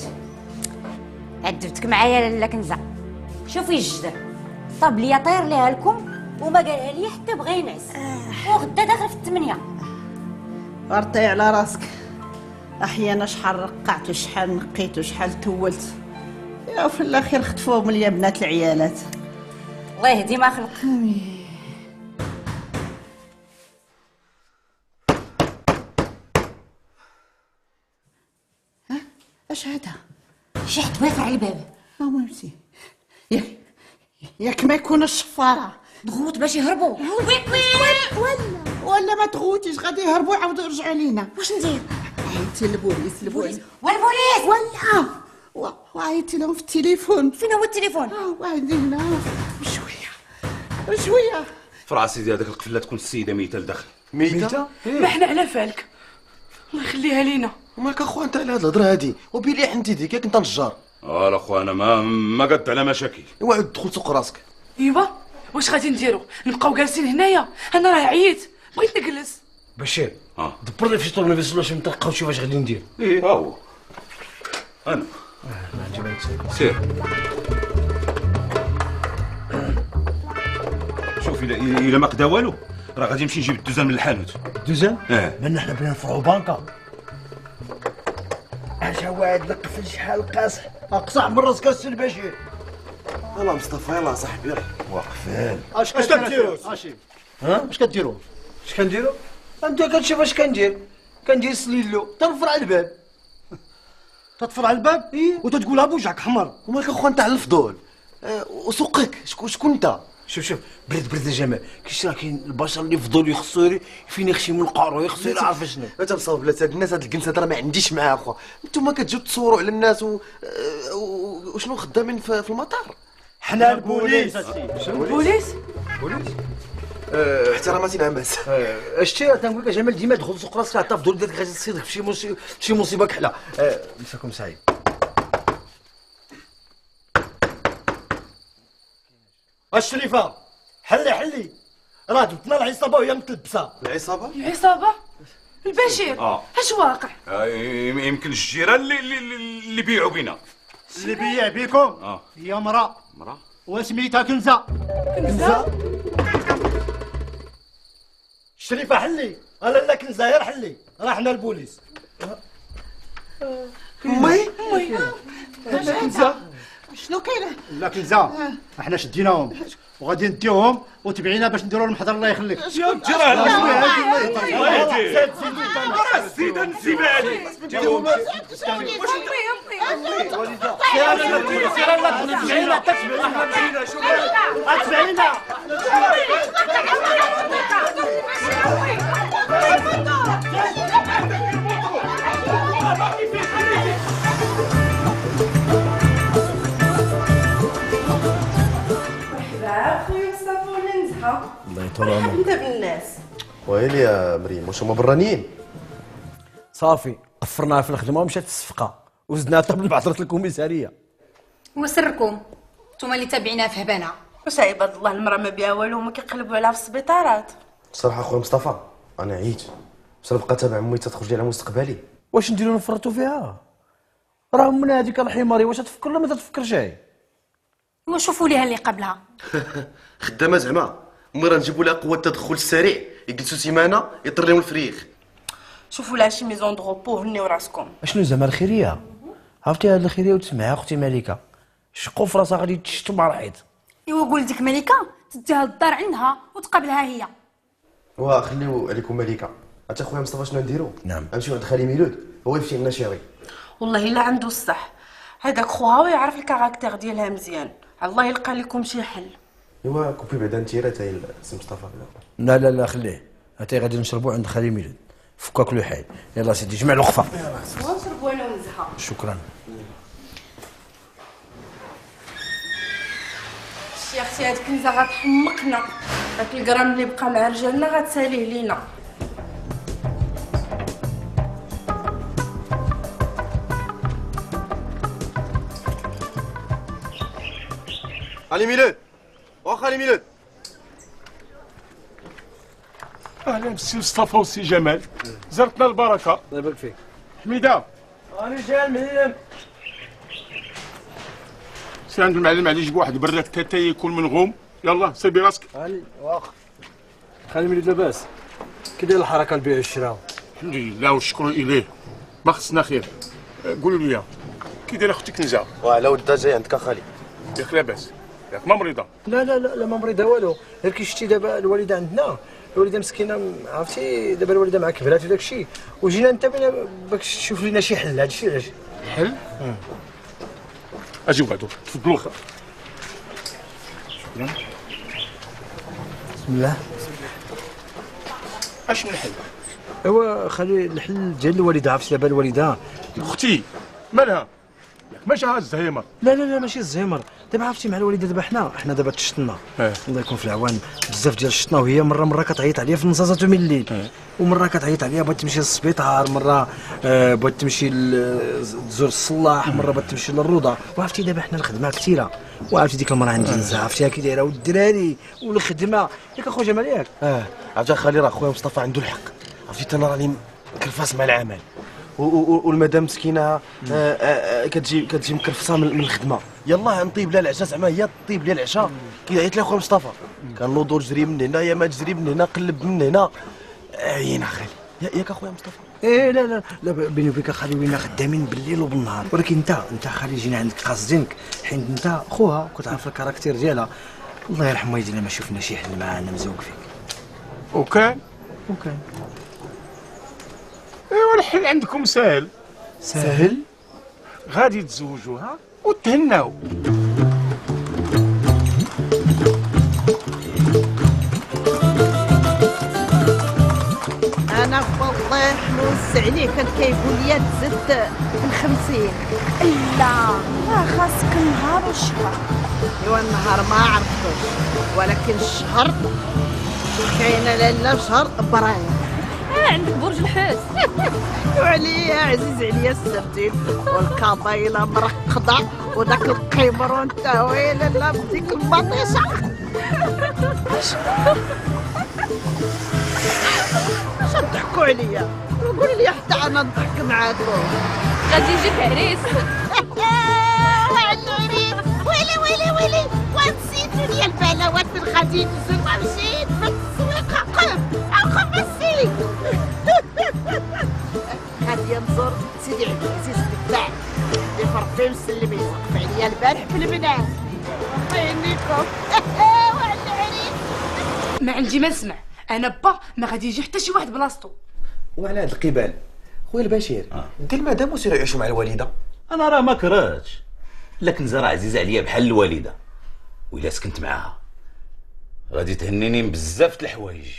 عدبتك معايا لالا كنزه. شوفي الجدر صاب ليا طير ليها لكم وما قالها لي حتى بغى ينعس. وغدا داخل في 8. ورطي على راسك. احيانا شحال رقعت وشحال نقيت وشحال تولت، يا في الاخير خطفوهم ليا بنات العيالات. الله يهدي ما خلق. اش هذا؟ شي حد واقف على الباب. مامتي ياك ما يكون الشفاره ضغوط باش يهربوا. ولا ما تغوتيش غادي يهربوا يعاودوا يرجعوا لينا. واش ندير؟ عيطتي للبوليس. والبوليس ولا وعيطتي لهم في التليفون. فين هو التليفون؟ وعندي هنا بشويه. فرع سيدي هذاك القفله تكون السيده ميته لداخل. ميته؟ ما احنا على فالك، الله يخليها لينا. مالك اخويا انت على هاد الهضره هادي وبيلي حنتي ديك ياك انت نجار. اخويا انا ما قد على مشاكل. ايوا عاد دخل سوق راسك. ايوا واش غادي نديرو؟ نبقاو جالسين هنايا؟ انا راه عييت بغيت نجلس. بشير دبر لي في طورنيفيس باش نتلقاو شوف واش غادي ندير. ايه ها هو انا سير. شوف الا ما قدا والو راه غادي نمشي نجيب الدوزان من الحانوت. الدوزان؟ مالنا حنا بغينا نفرعوا بانكا. حاشا واعد لقفل شحال قاصح اقصح من راسك السي البشير. يلا مصطفى يلا صاحبي يلا وقفال. اش كديروا؟ اش كديروا؟ اش كنديروا؟ انت كتشوف اش كندير؟ كندير سليلو تنفر على الباب. تطفر على الباب وتتقولها بوجهك حمر. ومالك اخويا انت على الفضول وسوقك شكون انت؟ شوف برد الجمال كاين البشر اللي فضول يخصو فين يخشي من القارو يخصو يعرف شنو. انت مصاب بلاتي هاد الناس هاد الجنس هذا راه ما عنديش معاه اخويا. نتوما كتجيو تصوروا على الناس وشنو خدامين في المطار؟ حنا البوليس. البوليس؟ احتراماتي العماس. شتي تنقول لك جمال ديما دخل سوق راسك حتى فضول ديالك غادي تصيدك في شي مصيبه كحله. مساكم سعيد. الشريفه حلي راه جبتنا العصابه وهي متلبسه. العصابه؟ العصابه؟ البشير اش واقع؟ يمكن الجيران اللي بيعوا بينا. اللي بيع بيكم هي مرأة وسميتها كنزة. الشريفه حلي لا كنزه غير حلي راه حنا البوليس. امي كنزة شنو كاينه؟ لا كنزة احنا شديناهم وغادي نديوهم وتبعينا باش نديروا المحضر الله يخليك. يا جيران زيد نسيب عليك. خويا مصطفى ولا نزهه؟ الله يطول عمرك. انت بالناس ويلي يا مريم واش هما برانيين؟ صافي قفرناها في الخدمه ومشات في الصفقه وزدناها حتى بالبعثره الكوميساريه. وسركم نتوما اللي تابعينها في هبانه. واش عباد الله المراه ما بها والو هما كيقلبوا عليها في السبيطارات. بصراحه اخويا مصطفى انا عييت باش نبقى تابع امي تخرج لي على مستقبلي. واش نديرو نفرطوا فيها؟ راه من هذيك الحماري واش تفكر ولا ما تتفكرش هي؟ وشوفوا ليها اللي قبلها. خدامه زعما مي راه نجيبوا لها قوه التدخل السريع يجلسوا سيمانه يطير لهم الفريخ. شوفوا لها شي ميزون دو روبو هنيو راسكم. اشنو زعما الخيريه؟ عرفتي هاد الخيريه وتسمعها اختي ملكه شقوا في راسها غادي تشتم مع الحيط. ايوا قول ديك ملكه تديها للدار عندها وتقابلها هي. خليو عليكم ملكه. عرفتي اخويا مصطفى شنو نديرو؟ نعم غنمشيو عند خالي ميلود هو يفتي لنا شيري. والله الا عنده الصح هذاك خوها ويعرف الكاركتير ديالها مزيان. الله يلقى لكم شي حل. ايوا كوبي بعدا انت راه تاع السي مصطفى. لا خليه هاتي غادي نشربوا عند خالي ميلود فكاك له حال. يلا سيدي جمع الوقفه. نشربوا انا ونزهه. شكرا. يا اختي هاد كنزه غتحمقنا. داك الكرام اللي بقى مع رجالنا غتساليه لينا. خالي ميلود خالي ميلود. اهلا بالسي مصطفى والسي جمال زرتنا البركه. الله يبارك فيك. حميده راني جاي المعلم. سير عند المعلم علي يجيب واحد براد كاتاي يكون منغوم. يلا سيبي راسك. علي واخا خلي ميلود لاباس كي داير الحركه البيع والشراء؟ الحمد لله والشكر اليه ما خصنا خير. قولوا لي كي دايره اختي كنزه؟ وعلى ودها جاي عندك اخالي. ياك لاباس ياك ما مريضه؟ لا ما مريضه والو غير كي شتي دابا الوالده عندنا الوالده مسكينه عرفتي دابا الوالده مع كبرات وداك الشيء وجينا انت باك تشوف لنا شي حل. هذا الشيء علاش حل؟ اجي بعدو تفضلوا. شكرا. بسم الله. اشنو الحل؟ ايوا خلي الحل ديال الوالده. عرفتي دابا الوالده اختي مالها؟ ياك ما جاها الزهيمر؟ لا ماشي الزهيمر. دابا عرفتي مع الوالده دابا حنا دابا تشطنا الله يكون في العوان بزاف ديال الشطنا وهي مره كتعيط عليا في النصاصات من الليل ومره كتعيط عليا بغات تمشي للسبيطار مره بغات تمشي تزور الصلاح مره بغات تمشي للروضه. وعرفتي دابا حنا الخدمه كثيره وعرفتي ديك المراه عندي نزعه عرفتيها كي دايره والدراري والخدمه ياك اخو جمال ياك. عرفتي خالي راه خويا مصطفى عنده الحق. عرفتي انا راني كرفاس مع العمل والمدام مسكينه كتجي مكرفصه من الخدمه. يلاه نطيب لها العشاء زعما هي طيب لي العشاء كي عيط لها خويا مصطفى كان لودور جري من هنا يا ما تجري من هنا قلب من هنا عيينا خالي. ياك اخويا مصطفى. ايه لا لا لا، بيني وبينك خالي وينا خدامين بالليل وبالنهار، ولكن انت خالي جينا عندك قاصدينك، حيت انت خوها وكتعرف الكاركتير ديالها. الله يرحم والدينا ما شفنا شي حل معانا مزوق فيك. وكان ايوا الحل عندكم سهل. سهل؟ غادي تزوجوها وتهناو. انا والله نوسع عليه كان كيقول لي تزد من 50. لا خاصك النهار والشهر. ايوا النهار ما عرفتوش، ولكن الشهر كاينه لاله شهر براير. عندك برج الحوت. وعليا عزيز عليا السردين والكابايله مرقده وداك القيمرون تا ويلا لا بديك البطيشه. اش تضحكوا عليا؟ قولي لي حتى انا نضحك معاكم. غادي يجيك عريس. العريس ويلي ونسيتو ليا البلاوات من غادي نزل مشيت في التسويق عقب السيك. غادي نزور سيدي عبد العزيز الدباع اللي فربي مسلم يوقف عليا البارح في البنات. الله يهنيكم. وعلى العريس ما عندي ما نسمع، انا با ما غادي يجي حتى شي واحد بلاصتو. وعلى هاد القبال خويا البشير دير مادام وسير يعيشوا مع الوالده. انا راه ما كرهتش، لكن زرا عزيزه عليا بحال الوالده، وإلا سكنت معاها غادي تهنيني بزاف د الحوايج.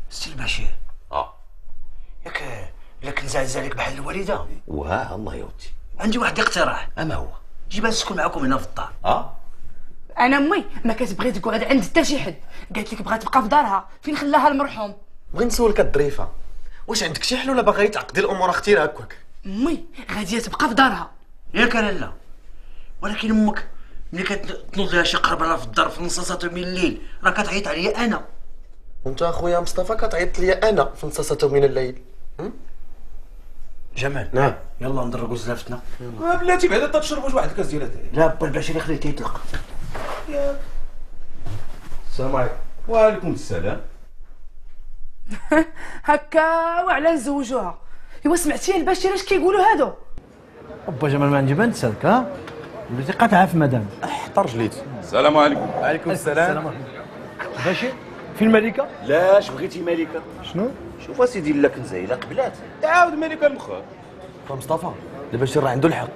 سي البشير ياك نزعز عليك بحال الوالده. وها الله يا ودي، عندي واحد الاقتراح. اما هو جيبها تسكن معكم هنا في الدار. انا امي ما كتبغي تقعد عند حتى شي حد، قالت لك بغات تبقى في دارها فين خلاها المرحوم. بغي نسولك الظريفه، واش عندك شي حل ولا باغي تعقدي الامور اختي هكاك؟ امي غاديه تبقى في دارها. ياك لالا، ولكن امك ملي كتنوض لها شي قربانه في الدار في نصاصات من الليل راه كتعيط عليا انا. وانت اخويا مصطفى كتعيط ليا انا في نصاصات من الليل. جمال نعم يلا نضربوا زلافتنا. بلاتي بعدا تشرب واحد الكاس ديال هذا. لا با البشير خليه تيطلق. السلام عليكم. وعليكم السلام. هكا وعلى نزوجوها. ايوا سمعتي البشير اش كيقولوا هادو؟ با جمال ما عندي ما نسالك وليتي قاطعه في مدام. حتى رجليتي. السلام عليكم. وعليكم السلام. بشير فين الملكه؟ لا اش بغيتي ملكه؟ شنو؟ شوف اسيدي لا كنزه الا قبلات تعاود ملكه المخا. مصطفى البشير راه عنده الحق،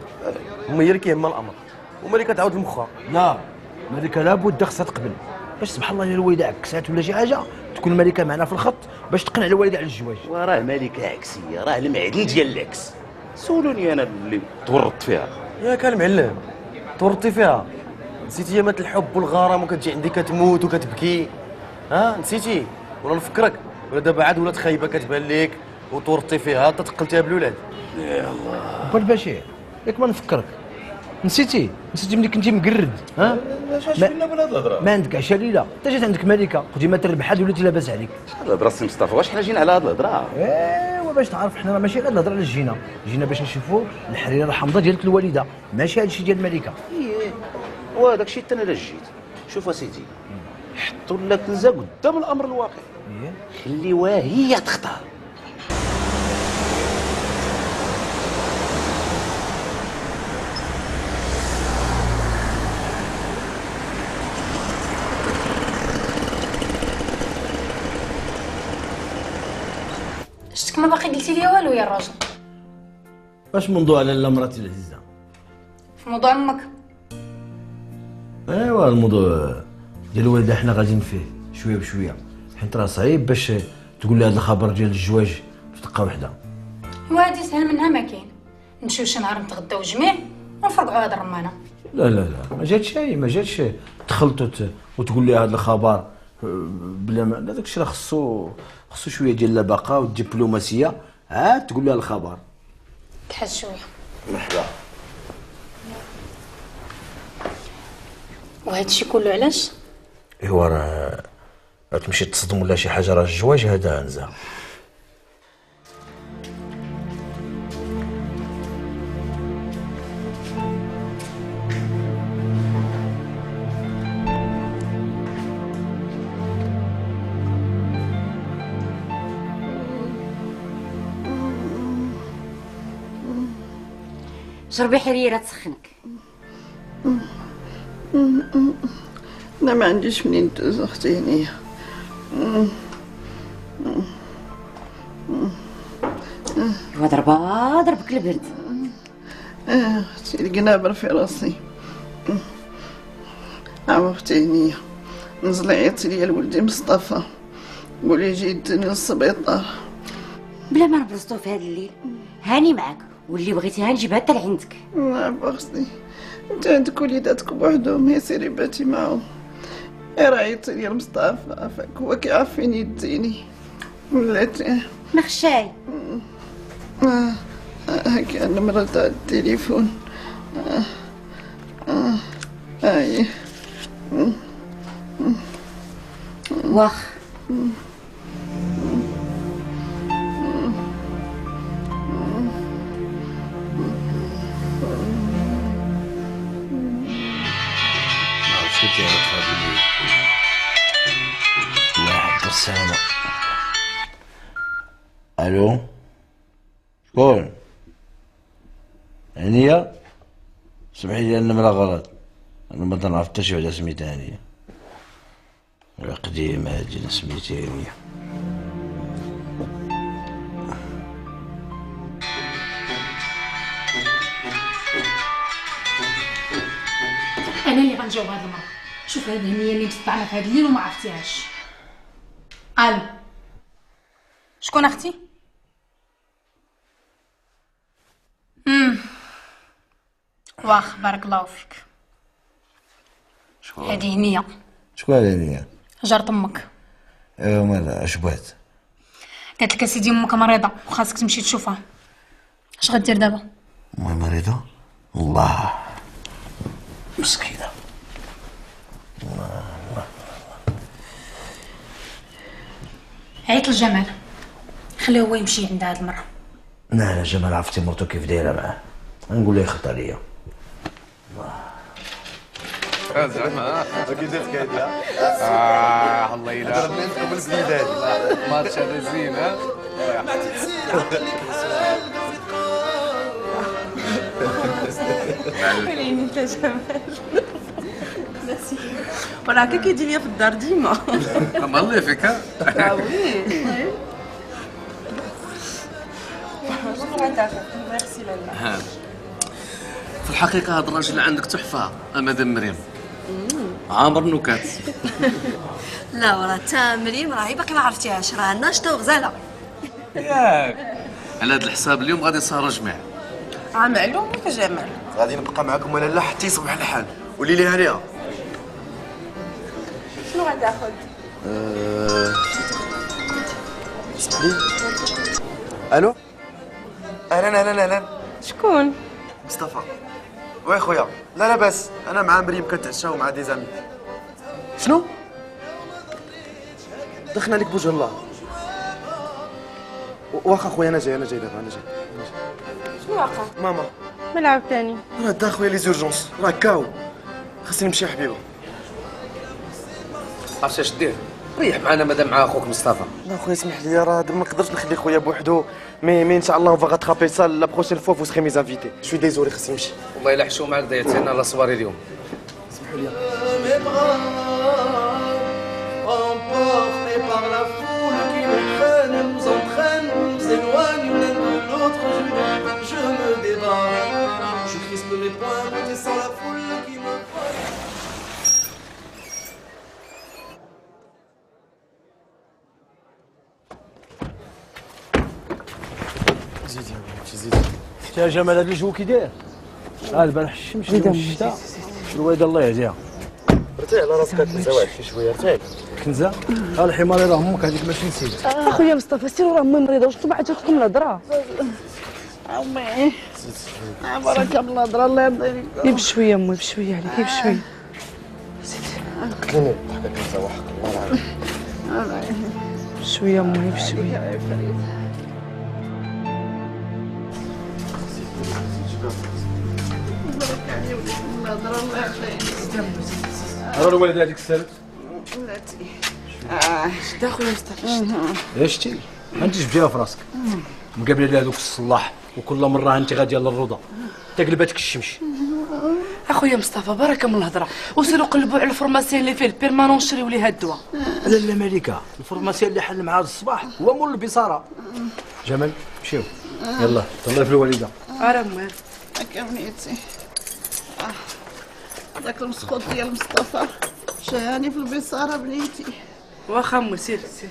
هما هي اللي كيهمها الامر، وملكه تعاود المخا. لا الملكه لابد خصها تقبل، باش سبحان الله الوالده عكسات ولا شي حاجه تكون الملكه معنا في الخط باش تقنع الوالده على الزواج. وراه ملكه عكسيه، راه المعدن ديال العكس. سولوني انا اللي تورطت فيها. ياك المعلم تورطي فيها، نسيتي ايامات الحب والغرام وكتجي عندي كتموت وكتبكي. نسيتي ولا نفكرك؟ ولا دابا عاد ولات خايبه كتبان ليك وتورطي فيها تتقلتيها بالولاد. يا الله با البشير ياك ما نفكرك، نسيتي ملي كنتي مقرد. اش بينا بهاد الهضره؟ ما عندك عشا ليله حتى جات عندك ملكه قلتي ما تربح وليتي لاباس عليك. الهضره سي مصطفى، واش حنا جينا على هاد الهضره؟ ايوا باش تعرف حنا راه ماشي غير الهضره اللي جينا باش نشوفوا الحريره الحامضه ديالك الوالده، ماشي هادشي ديال الملكه. وهذاك الشيء حتى انا لا جيت. شوف اسيدي، حطوا لنا كنزه قدام الامر الواقع، خليوها هي تختار. شتك ما باقي قلتي لي والو يا راجل. واش موضوع على لا مراتي العزيزه؟ في موضوع امك. ايوا الموضوع ديال الوالده حنا غاديين فيه شويه بشويه، حيت راه صعيب باش تقول لي هذا الخبر ديال الزواج في دقه واحده. وهادي سهل منها ما كاين، نمشيو شي نهار نتغداو جميع ونفرقعوا هاد الرمانه. لا ما جاتش تخلطوا وتقول لي هذا الخبر بلا ما داك الشيء راه خصو شويه ديال اللباقه والدبلوماسيه عاد تقول لها الخبر. تحس شويه. مرحبا. وهذا الشيء كله علاش؟ ايوا راه تمشي تصدم ولا شي حاجه، راه الزواج هذا انزا. شربي حريره تسخنك. انا ما عنديش منين ندوز اختي هنيه. ضربك البرد. اختي القنابر في راسي. اختي هنيه نزلي عيطي ليا لولدي مصطفى قولي يجي يدني للسبيطار. بلا ما نبرزطو في هذا الليل، هاني معاك واللي بغيتيها نجيبها حتى لعندك. نعم اختي انت عندك وليداتك بوحدهم، هي سيري باتي معهم. راه عيطي ليا لمصطفى فاك هو كيعرف فين يديني ولاتي مخشاي. هاكي النمرة تاع التليفون. هاي واخ الله يحفظ السلامة. الو شكون؟ هنية؟ سمحي لي النمرة غلط، انا ما تنعرف حتى شي وحدة سميتها هنية. قديمة هادي انا سميتها هنية. انا اللي غنجاوب هاد المره. شوف هاد هنيه اللي مصطعنا في هاد الليل وما عرفتيهاش. الو شكون اختي؟ واخ بارك الله فيك. شكون؟ هادي هنيه. شكون هادي هنية؟ جارة امك. ايوا مالها اش بغات؟ قالت لك اسيدي امك مريضه وخاصك تمشي تشوفها. اش غدير دابا؟ امي مريضة؟ الله مسكينة. الله عيط لجمال خليه هو يمشي عندها هاد المره. لا جمال عرفتي مرتو كيف دايره معاه، نقول له يخط عليا. زعما كي درت كايديا الله يلا ضربني انت قبل البلاد هذه ماتش هذا زين. خليني انت جمال. ولا هكا كيجي ليا في الدار ديما. الله يفيك. وي ميرسي لاله. في الحقيقة هذا الراجل اللي عندك تحفة مدام مريم، عامر نكات. لا وراه تا مريم راهي باقي ما عرفتيهاش، راه ناشطه وغزاله. ياك على هذا الحساب اليوم غادي نسهروا جميع. معلوم يا جمال. غادي نبقى معاكم ولا لا حتى يصبح الحال وليلي هانيه. شنو غتاخذ؟ اسمح لي. الو اهلا اهلا اهلا. شكون؟ مصطفى. وي خويا لا بس انا مع مريم كنتعشاو مع دي زامي. شنو؟ دخلنا لك بوجه الله. واخا خويا انا جاي دابا انا جاي. شنو واقع؟ ماما مال عاوتاني؟ راه دا خويا لي زورجونس راه كاو خاصني نمشي حبيبه. عرفتي اش دير؟ ريح معنا مادام مع اخوك مصطفى. لا خويا اسمح لي راه ما نقدرش نخلي خويا بوحدو مي ان شاء الله فا غاترابي سا لا بروشين فوا فو سخي مي زانفيتي. شوي ديزولي خاصني نمشي. والله الا حشو معاك دايرتينا لا صواري اليوم. اسمحوا لي. زيدي زيدي. يا جمال هذا الجو كي داير؟ البارح الشمس والشتاء الوالده الله يهديها. ارتاح على راسك كنزه واحد شي شويه ارتاح. كنزه؟ الحمار راه امك هذيك ماشي نسيت. اخويا مصطفى سيروا راه امي مريضه واش طبعت لكم الهضره؟ امي بارك الله الهضره الله يرضي عليك. غير بشويه امي بشويه عليك غير بشويه. كليني ضحكه كنزه وحق الله العظيم. بشويه امي بشويه. راه الوالد هذيك السنه ولاتي شتا خويا مصطفى شتي ما انتش بجاها في راسك مقابله لهذوك الصلاح وكل مره انت غاديه للرضا تقلبتك الشمس. اخويا مصطفى بركه من الهضره، وسيروا قلبوا على الفورماسيون اللي فيه البيرمانون شريو ليه هاد الدواء. لا مليكه، الفورماسيون اللي حل معاه الصباح هو مول البصاره. جمال مشيو يلا تهلا في الوالده. راه موال هكا بنيتي. هذاك المسخوط ديال مصطفى شاني في البصاره بنيتي. واخا مو سير سير.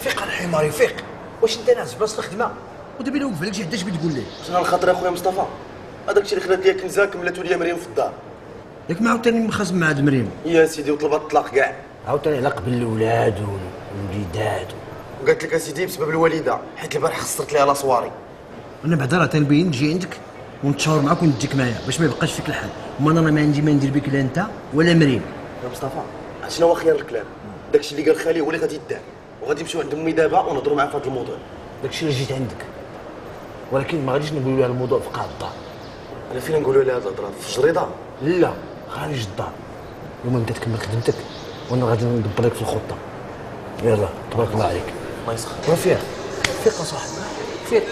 فيق الحمار يفيق. واش انت ناعس بلاصه الخدمه ودابا الا وقف لك شي حد اش بتقول ليه؟ شنو الخاطر اخويا مصطفى؟ هذاك الشيء اللي خلات ليا كنزه كملاتو ليا مريم في الدار. ياك ما عاوتاني مخاصم مع هاد مريم؟ يا سيدي وطلبات الطلاق كاع. عاوتاني على قبل الاولاد والوليدات. وقالت لك اسيدي بسبب الوالده، حيت البارح خسرت ليها لا صواري. انا بعدا راه تنبين نجي عندك ونتشاور معاك ونديك معايا باش ما يبقاش فيك الحال. وما انا ما عندي ما ندير بك لا انت ولا مريم. يا مصطفى شنو هو خيار الكلام؟ داكشي اللي قال خالي هو اللي غادي يدار، وغادي نمشيو عند امي دابا ونهضروا معاه في هذا الموضوع. داكشي اللي جيت عندك، ولكن ما غاديش نقولوا لها الموضوع في قاع الدار. انا فين نقولوا لها هاد الهضره؟ في الجريده؟ لا خارج الدار. اليوم انت تكمل خدمتك وانا غادي ندبر لك في الخطه. يلا تبارك الله عليك. الله يسخر. وفيق فيق اصاحبي فيق.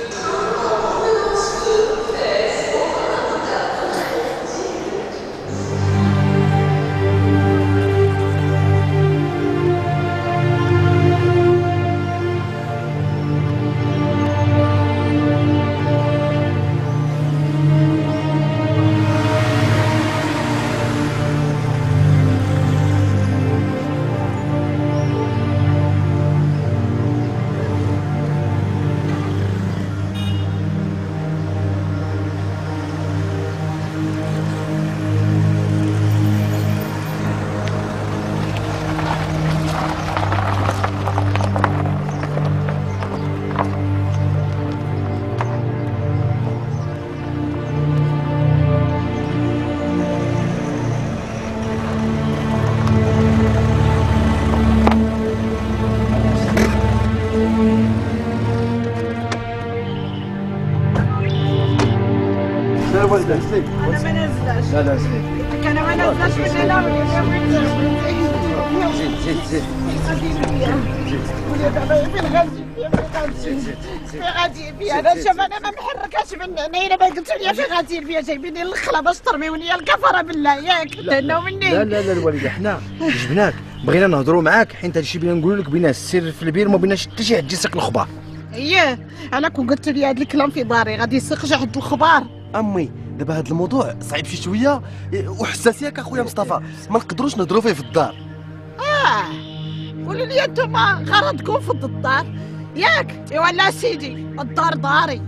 انا ما نازلاش. لا لا زيد. انا ما نازلاش من الليله. زيد ولا دابا فين غنجي فين غادي بيا انا شوف انا ما محركاش من هنا الا ما قلت لي فين غادي بيا جايبيني الخلا باش ترميوني يا الكفره بالله ياك تهناو مني. لا الوالده حنا جبناك بغينا نهضروا معاك حيت هادشي بغينا نقولوا لك بينا السر في البير ما بيناش حتى شي حد يسق الخبار. اييه انا كون قلت لي هاد الكلام في داري غادي يسق شي حد الخبار. امي دابا هاد الموضوع صعيب شي شويه وحساس ياك اخويا مصطفى، ما نقدروش نهضروا فيه في الدار. قولوا لي انتوما غرضكم في الدار ياك؟ ايوا لا سيدي الدار داري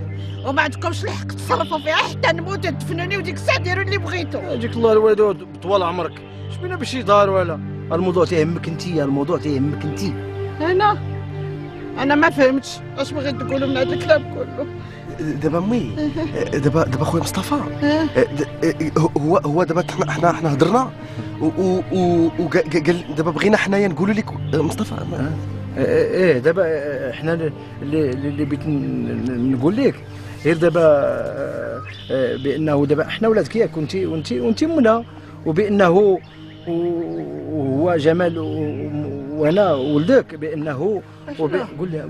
وما عندكمش الحق تصرفوا فيها حتى نموت تدفنوني وديك الساعه ديروا اللي بغيتوا. يجيك الله الوالده طوال عمرك. اش بينا بشي دار ولا الموضوع تيهمك انت؟ الموضوع تيهمك انت؟ انا ما فهمتش اش بغيت تقولوا من هذا الكلام كله. دابا امي دابا خويا مصطفى هو دابا حنا هضرنا وقال دابا بغينا حنايا نقولوا لك مصطفى. ايه دابا حنا اللي بغيت نقول لك غير دابا بانه دابا حنا ولاد كياك وانت منى، وبانه وهو جمال وانا ولدك بانه قول لي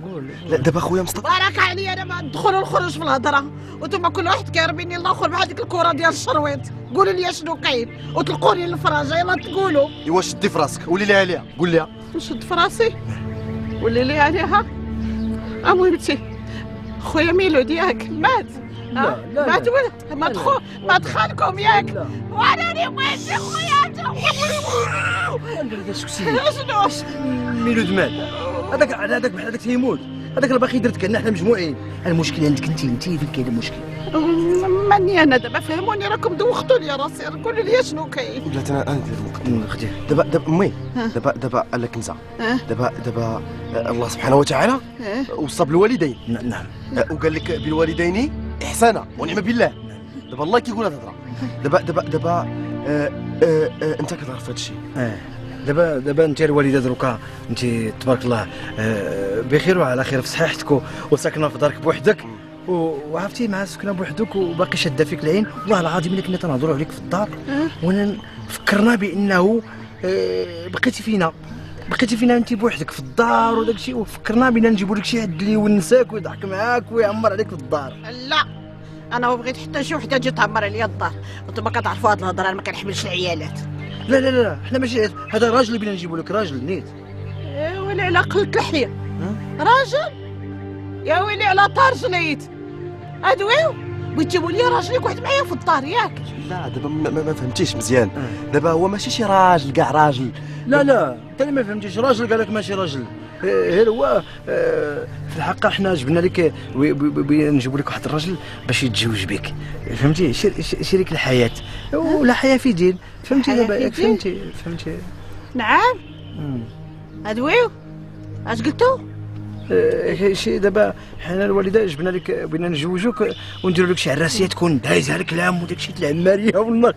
لا دابا خويا مصطفى بارك عليا انا ما ندخل ونخرج في الهضره وانتم كل واحد كيربيني الاخر بحال ديك الكره ديال الشرويط. قولوا لي شنو كاين وطلقوني الفراجه يلا تقولوا. ايوا شدي في راسك ولي لي عليها قول لها. نشد في راسي ولي لي عليها. المهمتي خويا ميلو ديالك مات. مات ولا ما دخلكم ياك وانا بغيتي خويا شنو ميلو دمات هذاك بحال هذاك تيموت هذاك راه باقي درت كنا حنا مجموعين. المشكل عندك انت فين كاين المشكل؟ ماني انا دابا فهموني راكم دوختوا لي راسي قولوا لي شنو كاين. ولات انا ندير المقدمه اختي. دابا امي دابا الا كنزه دابا الله سبحانه وتعالى وصى بالوالدين. نعم. وقال لك بالوالدين احسانا ونعم بالله. دابا الله كيقول هاد الهضره. دابا انت كتعرف هاد الشيء. دابا انت الوالده دروكا انت تبارك الله بخير وعلى خير في صحيحتك وساكنه في دارك بوحدك وعرفتي مع سكنه بوحدك وباقي شاده فيك العين. والله العظيم الا كنا تنهضروا عليك في الدار وانا فكرنا بانه بقيتي فينا انت بوحدك في الدار وداك الشيء، وفكرنا بنا نجيبوا لك شي حد اللي يونسك ويضحك معاك ويعمر عليك في الدار. لا انا ما بغيت حتى شي وحده تجي تعمر عليا الدار. وانتم كتعرفوا هاد الهضره، انا ما كنحملش العيالات. لا لا لا حنا ماشي هذا راجل اللي بينا نجيبوا لك، راجل نيت. يا ويلي على قلة لحيه راجل، يا ويلي على طارج نيت. ادويو بتجيبوا لي راجل يقعد معايا في الدار ياك؟ لا دابا ما فهمتيش مزيان. دابا هو ماشي شي راجل كاع راجل. لا انت اللي ما فهمتيش. راجل قال لك ماشي راجل، غير هو في الحقيقه حنا جبنا لك نجيبوا لك واحد الراجل باش يتزوج بك، فهمتي؟ شريك الحياه ولا حياه في دين، فهمتي؟ دابا فهمتي. نعم. ادويو اش قلتو؟ شي دابا حنا الوالده جبنا لك بغينا نجوجوك ونديروا لك شي عراسيه تكون دايزه لك العام وداك الشيء العماريه والله.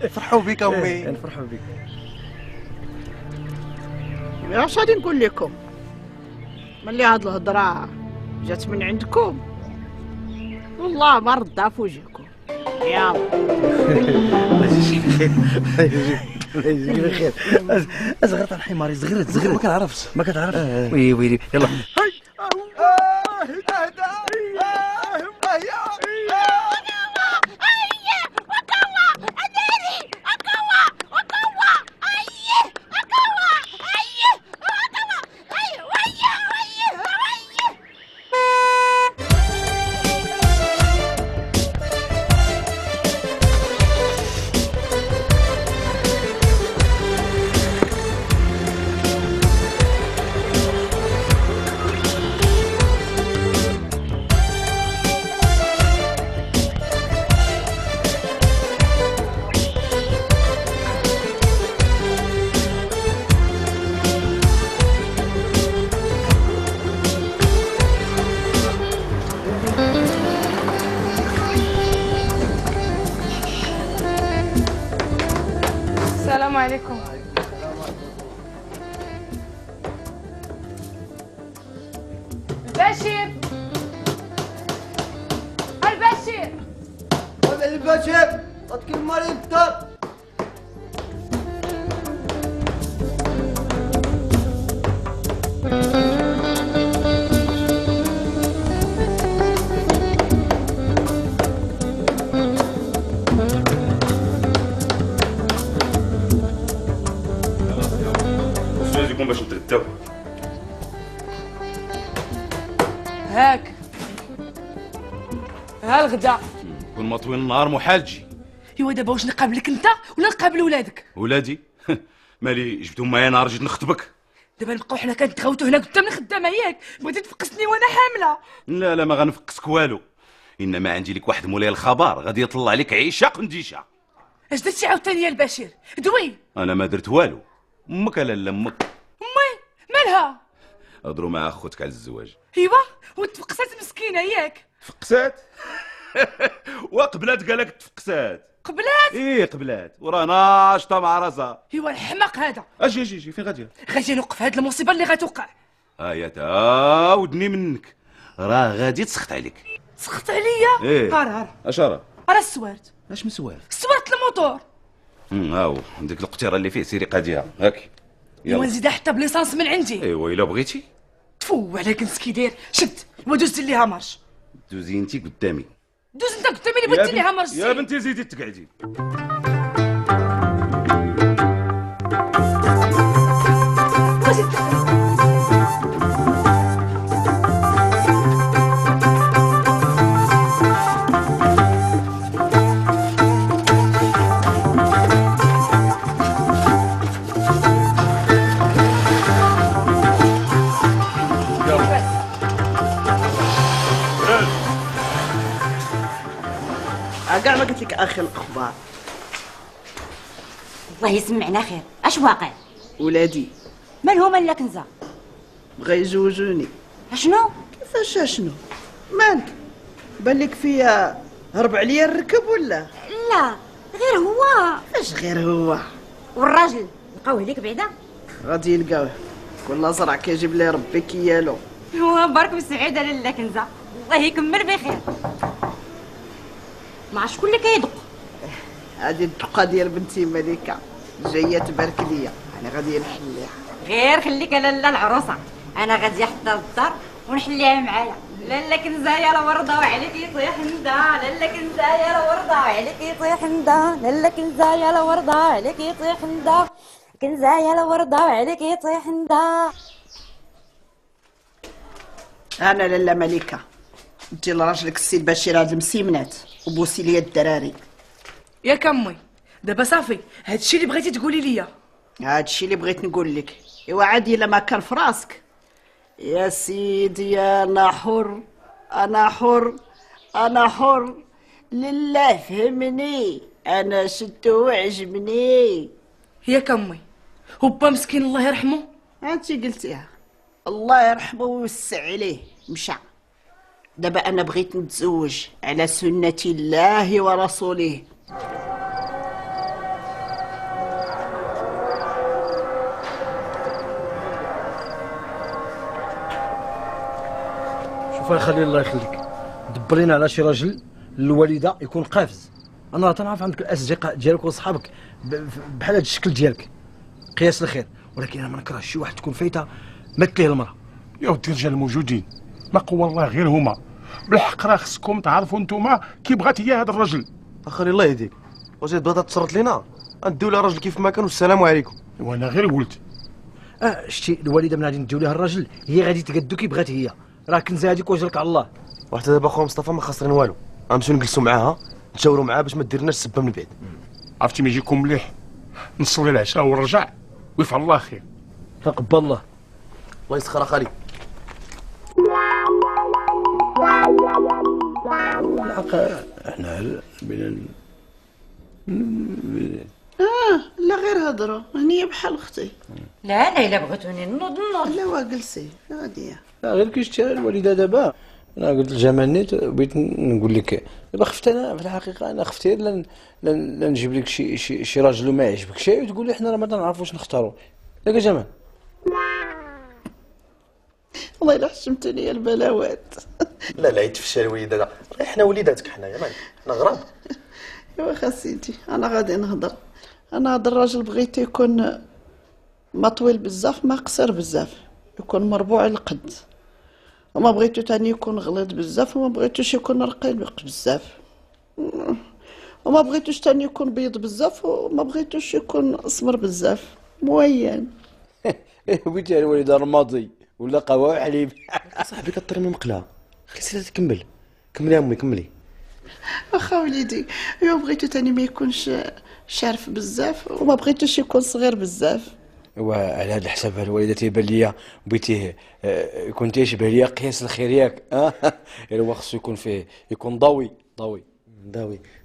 فرحوا بك امي. نفرحوا بك. اش غادي نقول لكم؟ ملي هاد الهضره جات من عندكم والله ما ردها في وجهكم. يلا الله يجزيك بخير. الله يجزيك بخير. زغرت الحمار، زغرت ما كنعرفش. ويلي يلا. السلام عليكم. البشير البشير صدق المريض الدار. باش نتغداو. هاك ها الغدا. كون ما طويل النهار محال تجي. ايوا دابا واش نقابلك انت ولا نقابل ولادك؟ ولادي مالي جبتهم معايا نهار جيت نخطبك. دابا نبقاو حنا كنتغوتو هنا قدام الخدامه ياك؟ بغيتي تفقسني وانا حامله؟ لا ما غنفقسك والو، انما عندي لك واحد مولاي الخبر غادي يطلع لك عيشه قنديشه. اش درتي عاوتاني يا البشير؟ دوي. انا ما درت والو. امك لا امك. امي مالها؟ هضروا مع خوتك على الزواج. ايوا وتفقسات مسكينه ياك؟ تفقسات؟ وقبلات قالك تفقسات. قبلات؟ ايه قبلات وراه ناشطه مع راسها. ايوا الحماق هذا. اجي فين غاديه؟ غادي نوقف هاد المصيبه اللي غتوقع. يا تعاودني منك، راه غادي تسخط عليك. سخط عليا؟ ايه هار اش راه؟ راه السوارت. اش من سوارت؟ سوارت الموتور. هاو ديك القطيره اللي فيه سيري قاديها هاك. ايوا نزيدها حتى بليسانس من عندي. ايوا الا بغيتي. تفو عليك انت كي داير. شد ودوز ليها مارش. دوزي انت قدامي. دوز انت قدامي اللي بغيتي ليها مارش. يا بنتي زيدي تقعدي. كاع ما قلت لك اخر الاخبار. الله يسمعنا خير. اش واقع؟ ولادي مالهم الا كنزه؟ بغا يزوجوني. اشنو؟ كيفاش اشنو؟ مالك؟ بان لك فيا هرب عليا الركب ولا؟ لا غير هو. اش غير هو؟ والراجل لقاوه ليك بعدا؟ غادي يلقاوه، كل زرع كيجيب ليه ربي كيالو. هو بارك بالسعاده لاله كنزه، الله يكمل بخير. مع شكون اللي كيدق؟ هادي الدقه ديال بنتي مليكه جايه تبارك ليا، انا غادي نحليها. غير خليك لاله العروسه، انا غادي حتى للدار ونحليها معايا. لاله كنزه يا ورده وعليك يطيح ندا، لاله كنزه يا ورده وعليك يطيح ندا، لاله كنزه يا ورده وعليك يطيح ندا، كنزه يا ورده وعليك يطيح ندا. انا لاله مليكه، جي لراجلك السيد بشير هاد المسيمنات وبوسي ليا الدراري. ياك امي دابا صافي هادشي اللي بغيتي تقولي ليا. هادشي اللي بغيت نقول لك. ايوا عادي الا ما كان في راسك. يا سيدي انا حر، انا حر، انا حر، لله فهمني، انا شدو وعجبني. ياك امي هوبا مسكين الله يرحمه. هادشي قلتيها، الله يرحمه ويوسع عليه. مشى. دابا انا بغيت نتزوج على سنة الله ورسوله. شوف يا خليل الله يخليك، دبرينا على شي راجل الوالده يكون قافز. انا راه تنعرف عندك الاصدقاء ديالك وصحابك بحال هذا الشكل ديالك، قياس الخير، ولكن انا ما نكرهش شي واحد تكون فايته مات ليه المراه. يا ودي الرجال الموجودين ما قوى الله غير هما، بالحق راه خصكم تعرفوا نتوما كي بغات هي هذا الرجل. اخلي الله يهديك، واش بغات تصرت لينا نديو لها راجل كيف ما كان والسلام عليكم. وانا غير قلت شتي الوالده من غادي نديو لها الراجل هي غادي تقدو كي بغات هي، راه كنزه هذيك واجرك على الله. وحتى دابا خويا مصطفى ما خاسرين والو، غنمشيو نجلسوا معاها نتشاوروا معاها باش ما ديرناش سبه من بعد. عرفتي ما يجيكم مليح نصلي العشاء ونرجع ويفعل الله خير. تقبل الله. الله يسخر اخالي. الحق احنا بين لا غير هضروا، هني بحال اختي. لا لا الا بغيتوني نوض نوض. لا واجلسي غاديه. غير كيشتي الوالده دابا. انا قلت لجمال نيت بغيت نقول لك دابا خفت انا في الحقيقه، انا خفت غير نجيب لك شي راجل وما يعجبك شي وتقول لي حنا راه ما نعرفوش نختاروا. ياك يا جمال؟ والله الا حشمتني يا البلاوات. لا لا يتفشى الوليده، لا حنا وليداتك حنا يا مان، حنا غراب. ايوا خا سيدي انا غادي نهضر. انا هذا الراجل بغيت يكون ما طويل بزاف ما قصير بزاف، يكون مربوع القد، وما بغيتو تاني يكون غليظ بزاف وما بغيتوش يكون رقيق بزاف، وما بغيتوش تاني يكون بيض بزاف وما بغيتوش يكون اسمر بزاف، موين. بغيتي الوالده رمادي ولا قهوه وحليب. صاحبي كطري من مقله، خلي سيدها تكمل. كملي يا امي كملي. واخا وليدي، ايوا بغيتو تاني ما يكونش شارف بزاف وما بغيتوش يكون صغير بزاف. وعلى هذا الحساب الوالده تيبان ليا بغيتيه يكون تيشبه ليا قياس الخير ياك. هو خصو يكون فيه يكون ضوي ضوي.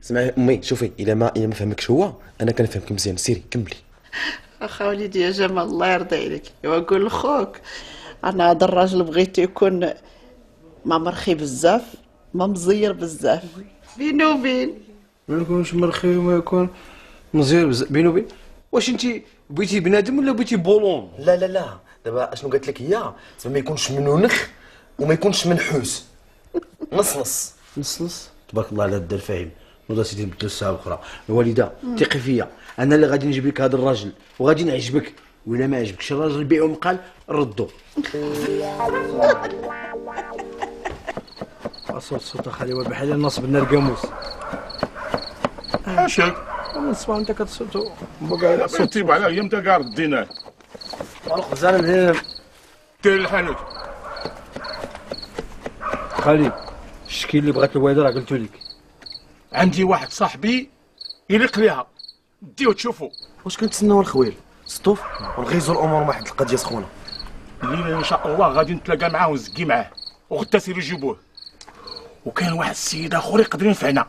اسمعي امي شوفي، الا ما فهمكش هو انا كنفهمك مزيان، سيري كملي. اخا وليدي يا جمال الله يرضي عليك، ايوا قول لخوك انا هذا الراجل بغيت يكون ما مرخي بزاف ما مزير بزاف، بينو وبين. ما يكونش مرخي وما يكون مزير بزاف بينو وبين. واش انت بغيتي بنادم ولا بغيتي بولون؟ لا لا لا، دابا اشنو قالت لك هي؟ زعما ما يكونش منونخ وما يكونش منحوس، نص نص. نص نص. تبارك الله على الدار فاهم. نوض سيدي نبدلو الساعه اخرى. الوالده ثقي فيا، انا اللي غادي نجيب لك هذا الراجل وغادي نعجبك، ولا ما عجبكش الراجل بيعو مقال ردو. صوت خلي بحال نصب النرقاموس. هاشاك من الصباح انت كتصوتو صوتي على ايام تا كاع رديناه. الخزانه من هنا دير الحانوت. خالي الشكل اللي بغات الوالده راه قلتو لك. عندي واحد صاحبي يليق ليها، ديو تشوفوا. واش كنتسناو الخويل سطوف ونغيزوا الامور مع واحد القضيه سخونه. الليله ان شاء الله غادي نتلاقى معاه ونزكي معاه وغدا سيروا جيبوه. وكاين واحد السيد اخر يقدر ينفعنا،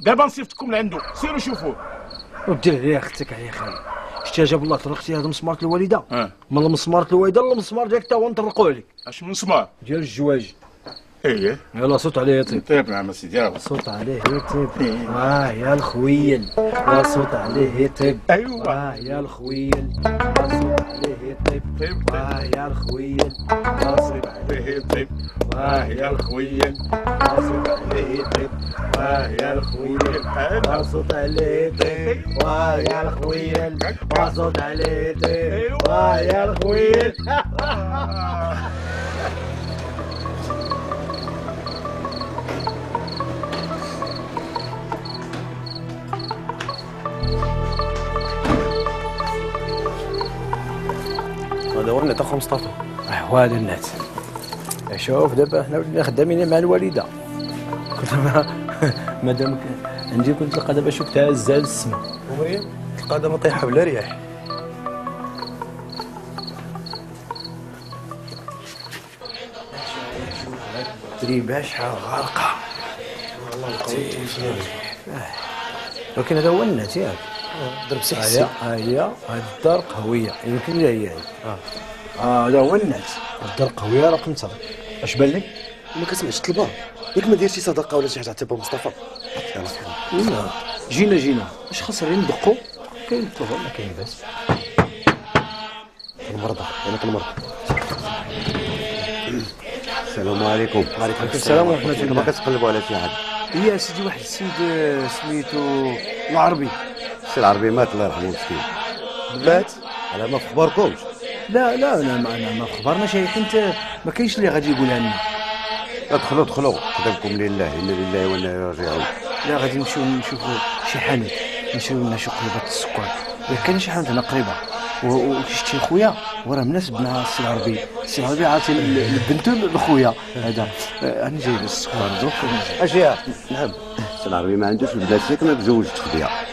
دابا نصيفطكم لعندو سيروا شوفوه. ودير عليها اختك عليا خالي. شتي جاب الله طرقتي هذا مسمار الوالده. من المسمار الوالده للمسمار ديالك تا هو نطرقوا عليك. اش من مسمار؟ ديال الجواج. ايه يلا صوت عليه يطيب. طيب نعم سيدي يلا صوت عليه يطيب. يا الخويل يا صوت عليه يطيب. ايوه يا الخويل يا صوت عليه يطيب. يا الخويل يا صوت عليه يطيب. يا الخويل يا صوت عليه يطيب. يا الخويل يا صوت عليه يطيب. يا الخويل يا صوت عليه يطيب. يا الخويل. هذا هو النت اخو مصطفى. هو هذا النت. شوف دابا حنا ولينا خدامين مع الوالده. كنت مادام عندي كنت تلقى دابا شوف تهز السما. ومريم تلقى دابا طايحه بلا رياح. تريبه شحال غارقه. ولكن هذا هو النت ياك. ضرب سحسي. هي هاد الدار قهويه يمكن لا هي هذا هو النت. الدار قهويه رقم 9. اش بان لك؟ ما كسمعش الطلبه ياك ما دايرش شي صدقه ولا شي حاجه عتبها مصطفى. لا جينا اش خسرين ندقوا كاين الطلبه ما كاين باس. المرضى انا كنمرض. السلام عليكم. وعليكم السلام ورحمه الله. ما كتقلبوا على شي حد؟ هي سيدي واحد السيد سميتو العربي. السي العربي مات الله يرحمه مسكين. مات؟ على ما في خباركمش؟ لا انا ما خبرنا شي حيت ما كاينش اللي غادي يقولها لنا. ادخلوا خدمكم لله انا لله وانا اليه راجعون. لا غادي نمشيو نشوفوا شي حانوت نشريو لنا شي قليبات السكر. كاين شي حانوت هنا قريبه وشتي خويا وراه مناسب مع السي العربي. السي العربي عاطي لبنتو لخويا هذا. انا جايب السكر دوك. اشياء نعم. السي العربي ما عندوش البنات ساكنه تزوجت خديها.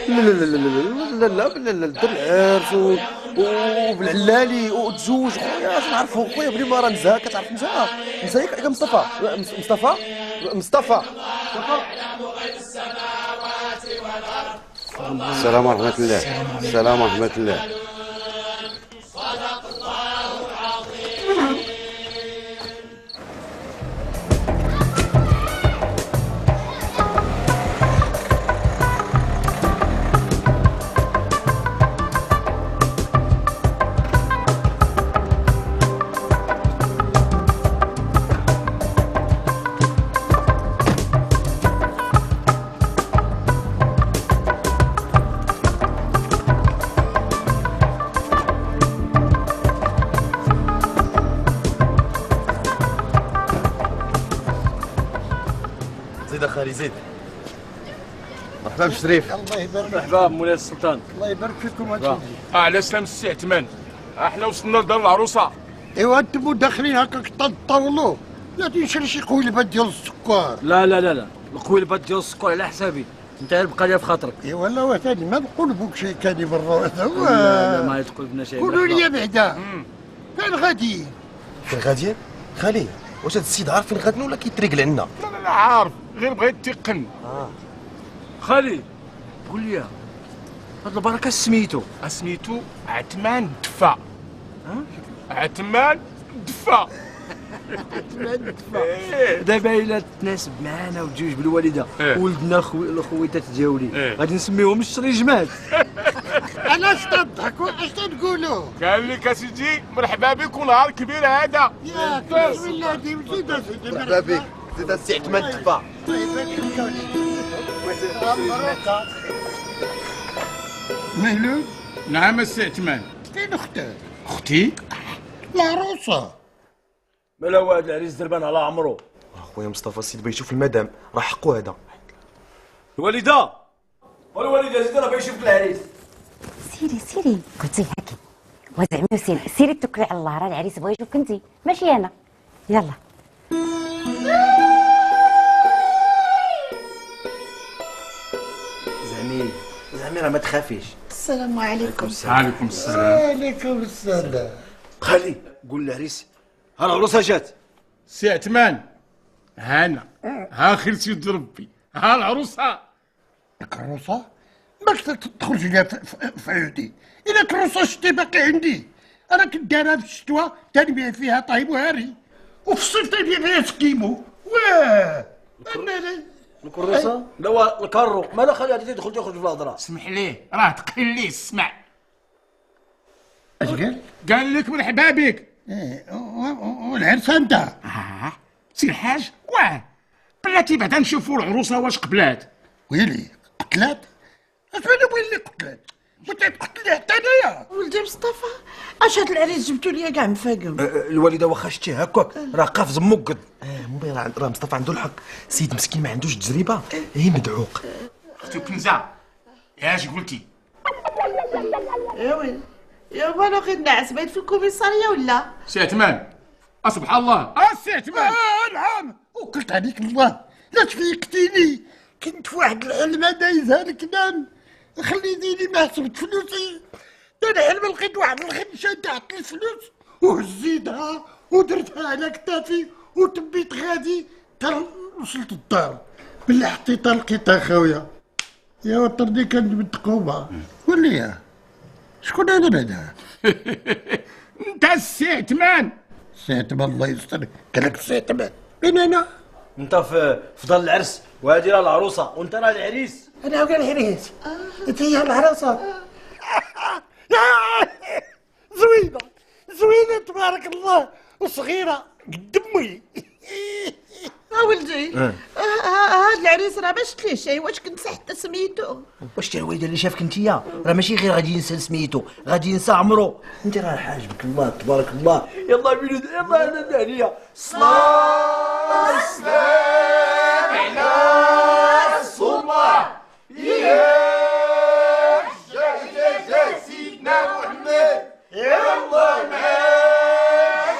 لا دار العرس وبالعلالي وتزوج خويا. اش نعرفو خويا بلي ما راه نزاهه كتعرف نزاهه ياك مصطفى. السلام ورحمه الله. السلام ورحمه الله. زيد اخالي زيد. مرحبا بشريف. الله يبارك. مرحبا مولاي السلطان. الله يبارك فيكم. على سلام السي عثمان. احنا وصلنا لدار العروسه. ايوا انتم داخلين هكاك تطولوا. لا تنشري شي قويلبات ديال السكر. لا القويلبات ديال السكر على حسابي. انت بقى لي في خاطرك. ايوا لا وثاني ما نقولبوك شي كاني برا هذا هو. لا ما يتقلبنا شيء. قولوا لي بعدا فين غاديين؟ فين غاديين؟ خالي واش هاد السيد عارف فين غاديين ولا كيتريقل عنا؟ لا عارف غير بغيت تيقن. خالي قول لي هاد البركه سميتو عثمان دفا. عثمان دفا. دابا الا تناسب معانا وتجوج بالوالده ولدنا الخويتات ديالي غادي نسميوهم الشريجمات. علاش تضحكوا؟ اش تقولوا؟ قال لك اسيدي مرحبا بك ونهار كبير هذا. ياك بسم الله ديما زيد اسيدي. مرحبا بك زيد السي عثمان دفا. مهلول. نعم السي عثمان. فين اختك؟ اختي؟ العروسه. مالا هو هذا العريس دربان على عمرو. خويا مصطفى السيد بغى يشوف المدام راه حقو هذا. الوالده زيد راه بغى يشوف العريس. سيري قلتي هاكي وزعما سيري توكلي على الله. راه العريس بغا يشوفك انت ماشي انا. يلا زعمي راه ما تخافيش. السلام عليكم. وعليكم السلام. وعليكم السلام. خالي قول للعريس ها العروسه جات. سي عثمان هانا ها خير سيد ربي ها العروسه. العروسه؟ ماك تدخلش ليا في عيودي. الا العروسه شتي باقي عندي. انا كنت دايرها في الشتوى تنبيع فيها طيب وهاري وفي الصيف تنبيع فيها سكيمو واه انا لي الكروسه؟ لا الكارو مالا خليها تدخل تخرج في الهضره. اسمح ليه راه تقل ليه اسمع. اش قال؟ قال لك مرحبا بك. والعرس انت؟ سي الحاج واه بلاتي بعدا نشوفوا العروسه واش قبلات. ويلي قتلات؟ اش مالا ويلي قتلات؟ وتقتلي حتى انايا. ولدي مصطفى اش هاد العريس جبتو ليا كاع مفاقم. الوالده واخا شتيه هكاك راه قافز موقد. مبين راه مصطفى عنده الحق، سيد مسكين ما عندوش تجربه هي مدعوق. اختي كنزه اش قلتي؟ يا ويلي يا وانا غير نعس بيت في الكوميساريه ولا؟ سي عثمان سبحان الله سي عثمان. نعم وقلت عليك الله لاش فيقتيني. كنت في واحد العلمه دايزها لك نان خليتيني ما حسبت فلوسي. انا علما لقيت واحد الخنشه تاعت الفلوس وهزيتها ودرتها على كتافي وتبيت غادي تا وصلت الدار. باللي حطيتها لقيتها خاويه. يا وطردي كانت بالتقوبه. قول شكون هذا بعدا؟ انت السي عثمان. سي عثمان الله يستر. قال لك سي عثمان من انا؟ انت في دار العرس وهذه راه العروسه وانت راه العريس. انا هو العريس انت هي العروسه. زوينه تبارك الله وصغيره قد امي. ولدي هاد العريس راه ما شفت ليه شي. واش كنت حتى سميتو؟ واش تا الوالده اللي شافك انتيا راه ماشي غير غادي ينسى سميتو غادي ينسى عمرو. انت راه حاجبك الله تبارك الله. يلا بينا يلا انا داليا صلاه السلام على رسول الله. يا سيدنا محمد يا الله مع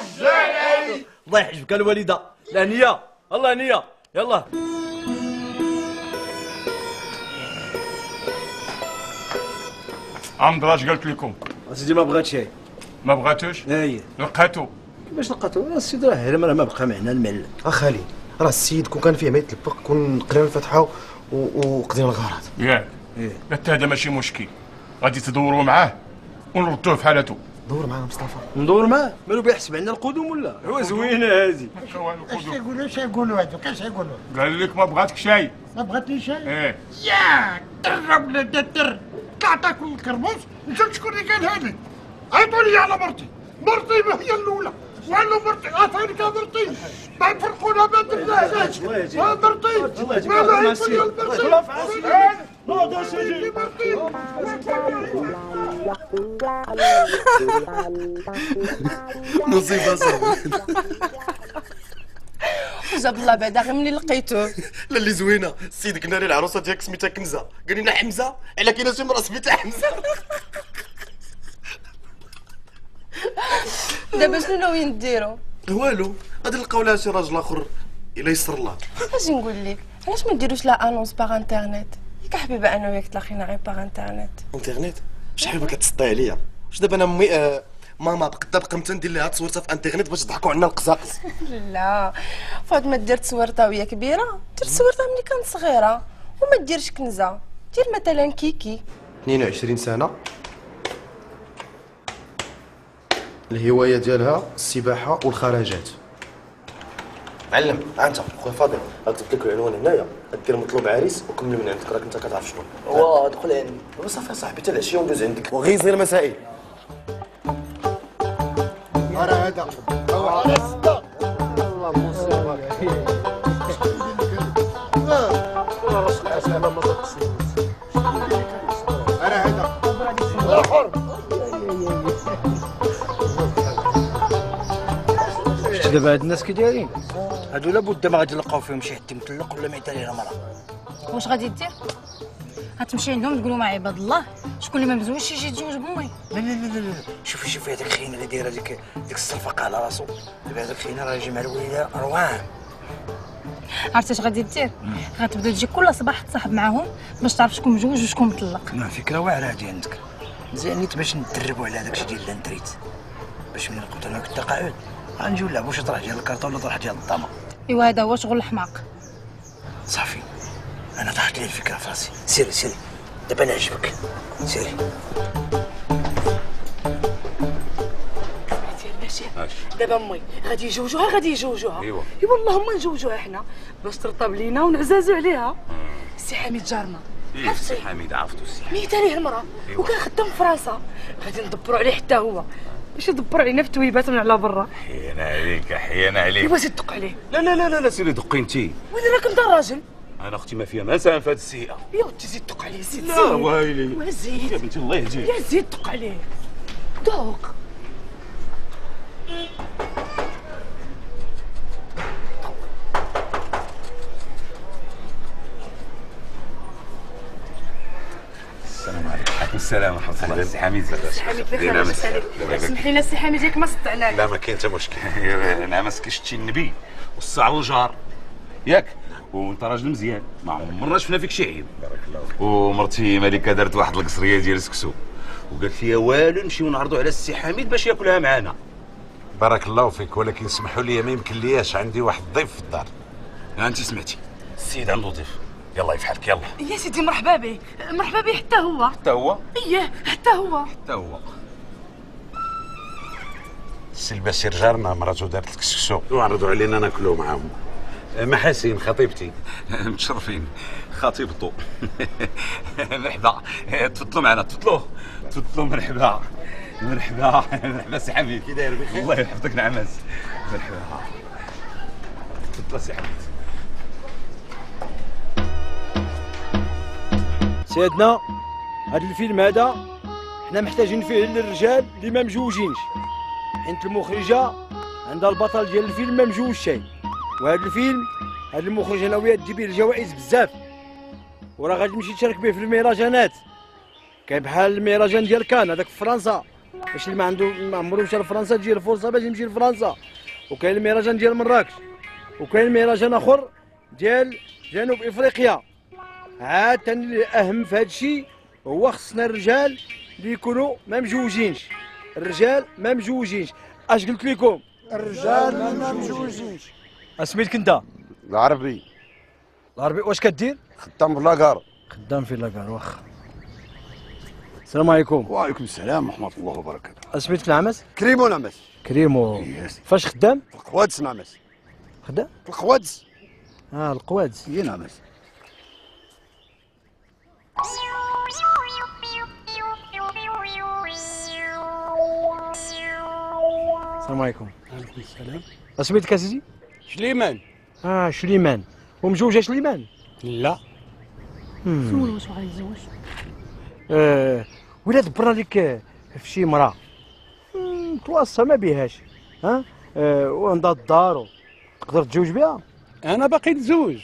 الجلال. الله يحجبك الوالده. لا نيه الله نيه يلا. عمدراش قالت لكم؟ اسيدي ما بغات شي. ما بغاتوش؟ اي لقاتو. كيفاش لقاتو؟ السيد راه هرم راه ما بقى معنا المعلم. اخالي راه السيد كون كان فيه ما يتلبق كون قرينا الفاتحه وقضينا الغرض. ياك حتى هذا ماشي مشكل. غادي تدوروا معاه ونردوه في حالته. دور معاه مصطفى. ندور معاه مالو بيحسب عندنا القدوم ولا؟ هو زوينه هذه. اش يقولوا هذوك اش يقولوا؟ قال لك ما بغاتك شاي. ما بغاتني شاي؟ ايه يا در ولا در طلع تاكل الكرموس. نشوف شكون اللي كان هذا. عيطوا لي على مرتي ما هي الاولى. ولا مرتي عطاني مرتي ما يفرقونا ما درناش. مرتي ما عيطوا لي مصيبه صافي. جاب الله بعدا غير ملي لقيتوه. لا اللي زوينه السيد قلنا لي العروسه ديالك سميتها كنزه قال لنا حمزه على كاينه شي مرا سميتها حمزه. دابا شنو ناويين ديروا؟ والو غادي نلقاو لها شي راجل اخر الا يسر الله. اش نقول لك علاش ما ديروش لا انونس باغ انترنت؟ ياك حبيبه انا وياك تلاقينا غير باغ انترنت. انترنت شحال كتسطي عليا. واش دابا انا ماما بقى ندير لها تصويرتها في انترنت باش يضحكوا عنا القزاقز؟ لا فاطمه دير تصويرتها وهي كبيره دير تصويرتها ملي كانت صغيره وما ديرش كنزه. دير مثلا كيكي 22 سنه الهوايه ديالها السباحه والخراجات. معلم انت خويا فاضل غنكتب لك العنوان هنايا دير مطلوب عريس وكمل من عندك راك انت كتعرف شنو. واه دخل عندي صافي صاحبي حتى العشيه وندوز عندك وغير زير المسائل. راه هذا على الصدى. الله مصيبه. راه هذا شتي دابا هاد الناس كي دايرين هادو لابد ما غادي نلقاو فيهم شي حد مطلق ولا ميت عليه مرا. واش غادي دير؟ غتمشي عندهم تقولوا مع عباد الله شكون اللي ما مزوجش يجي يتزوج بامي. لا لا لا لا شوفي هذاك الخينا اللي دايره ديك الصرفقه على راسو. دابا هذاك الخينا راه يجي مع الوليده روان. عرفتي اش غادي دير؟ غتبدا تجي كل صباح تصاحب معاهم باش تعرف شكون مزوج وشكون مطلق. فكره واعره هادي عندك. مزيان نيت باش ندربوا على داكشي ديال لانتريت باش ملي نقبطوا هناك التقاعد غنجيو نلعبوا شي طرح ديال الكارطه ولا طرح ديال الطامه. ايوا هذا هو شغل الحماق. صافي انا طاحت لي الفكره في راسي. سيري دابا نعجبك سيري. كيفاش؟ دابا امي غادي يجوجوها ايوا ايوا اللهم نجوجوها حنا باش ترطب لينا ونعزازو عليها. السي حميد جارنا ايه السي حميد عرفتو السي حميد ميت عليه المراه أيوة. وكان خدام في فرنسا، غادي ندبروا عليه حتى هو باش يدبروا علينا في تويبات من على برا. حيانا عليك حيانا عليك. ايوا زيد دق عليه. لا لا لا لا سيري دقي انتي. وين راك انت الراجل؟ انا اختي ما فيها ما ساهم في هذه السيئه. يا ودي زيد دق عليه زيد. لا ويلي وزيد يا بنتي الله يهديك. يا زيد دق عليه دوق. السلام عليكم. وعليكم السلام ورحمه الله. السي حميد السي حميد بخير اسمح لنا السي حميد ياك ما صدعناك. لا ما كاين حتى مشكل. انا ماسك شتي النبي والساعه الجار ياك، وانت راجل مزيان ما عمرنا شفنا فيك شي عيب. بارك الله فيك. ومرتي ملكه دارت واحد القصريه ديال السكسو وقالت لي والو نمشيو نعرضوا على السي حميد باش ياكلها معانا. بارك الله فيك، ولكن اسمحوا لي ما يمكن لياش، عندي واحد الضيف في الدار. انت سمعتي السيد عنده ضيف، يلا يفحلك يلا. يا سيدي مرحبا به مرحبا به حتى هو. حتى هو؟ اييه حتى هو. حتى هو. السي البشير جارنا مراتو دارت الكسكسو وعرضوا علينا ناكلو معاهم. محاسن خطيبتي. متشرفين خطيبته. مرحبا تفضلوا معنا تفضلوا مرحبا مرحبا مرحبا سي حميد. كي داير بخير؟ الله يحفظك نعماس. مرحبا تفضل سي حميد. سيدنا هذا الفيلم هذا حنا محتاجين فيه للرجال اللي ما مجوجينش، حيت المخرجه عندها البطل ديال الفيلم ما مجوج شيء، وهذا الفيلم هذا المخرج انا وياه تجيب الجوائز بزاف، وراه غادي تمشي تشارك به في المهرجانات. كاين بحال المهرجان ديال كان هذاك في فرنسا، باش اللي ما عمرو مشى لفرنسا تجي الفرصه باش يمشي لفرنسا. وكاين المهرجان ديال مراكش، وكاين مهرجان اخر ديال جنوب افريقيا. عاد الاهم في هذا الشيء هو خصنا الرجال اللي يكونوا ما مجوجينش. الرجال ما مجوجينش. اش قلت لكم؟ الرجال ما مجوجينش. اسميتك انت؟ العربي. العربي واش كدير؟ خدام في لاكار. خدام في لاكار واخا. السلام عليكم. وعليكم السلام ورحمة الله وبركاته. اسميتك نعمس؟ كريمو نعمس. كريمو. فاش خدام؟ في القوادس نعمس. خدام؟ في القوادس. القوادس. هي نعمس. السلام عليكم. وعليكم السلام. اسميتك اسيدي؟ شليمان. شليمان. ومجوجة شليمان؟ لا. سول واش بغا يتزوج. ولا دبرنا لك في شي مرأة متوسطة ما بيهاش، وعندها الدار تقدر تتزوج بها؟ أنا باقي نتزوج.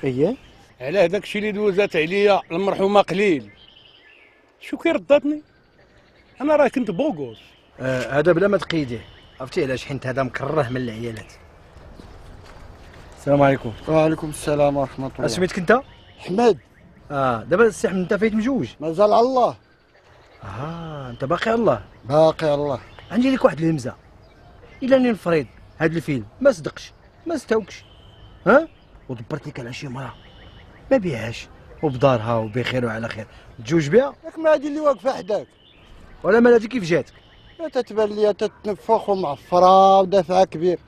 اييه. على هذاك الشيء اللي دوزات عليا المرحومة قليل. شو كي رداتني؟ أنا راه كنت بوغوس. هذا بلا ما تقيديه، عرفتي علاش؟ حيت هذا مكره من العيالات. السلام عليكم. وعليكم السلام ورحمة الله. سميتك انت؟ حماد. دابا السي حمد انت فايت مجوج؟ مازال على الله. انت باقي على الله؟ باقي على الله. عندي لك واحد الهمزه، الا راني نفريض هذا الفيلم ما صدقش ما استوكش، ودبرت لك على شي مرأة ما بيهاش وبدارها وبخير وعلى خير، تجوج بها؟ ياك ما هادي اللي واقفة حداك. ولا مال هادي كيف جاتك؟ تتبان ليا تتنفخ ومعفرة ودافعها كبير.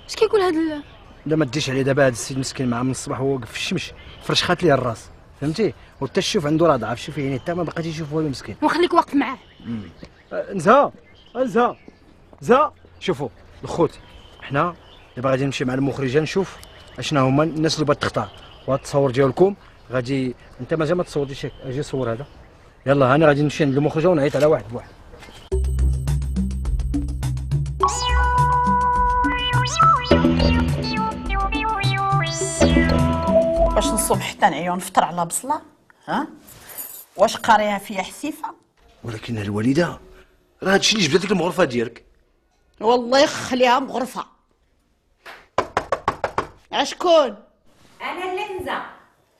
اش كيقول هاد لا ما تجيش عليه دابا، هذا السيد مسكين معاه من الصباح وهو واقف في الشمس فرشخات ليه الراس، فهمتي؟ وحتى الشوف عنده راه ضعف، شوفي يعني حتى ما بقاش يشوف والو مسكين. وخليك واقف معاه. زها شوفوا الخوت، حنا دابا غادي نمشي مع المخرجه نشوف اشنا هما الناس اللي بغات تختار، وهذا التصور ديالكم غادي انت مازال ما تصورتيش، اجي صور هذا. يلا انا غادي نمشي عند المخرجه ونعيط على واحد بواحد. واش نصوم حتى نعيون نفطر على بصله؟ واش قاريها فيا حسيفه؟ ولكن الوالده راه هادشي اللي جبدت لك المغرفه ديالك. والله يخليها مغرفه. اشكون؟ انا اللي كنزه.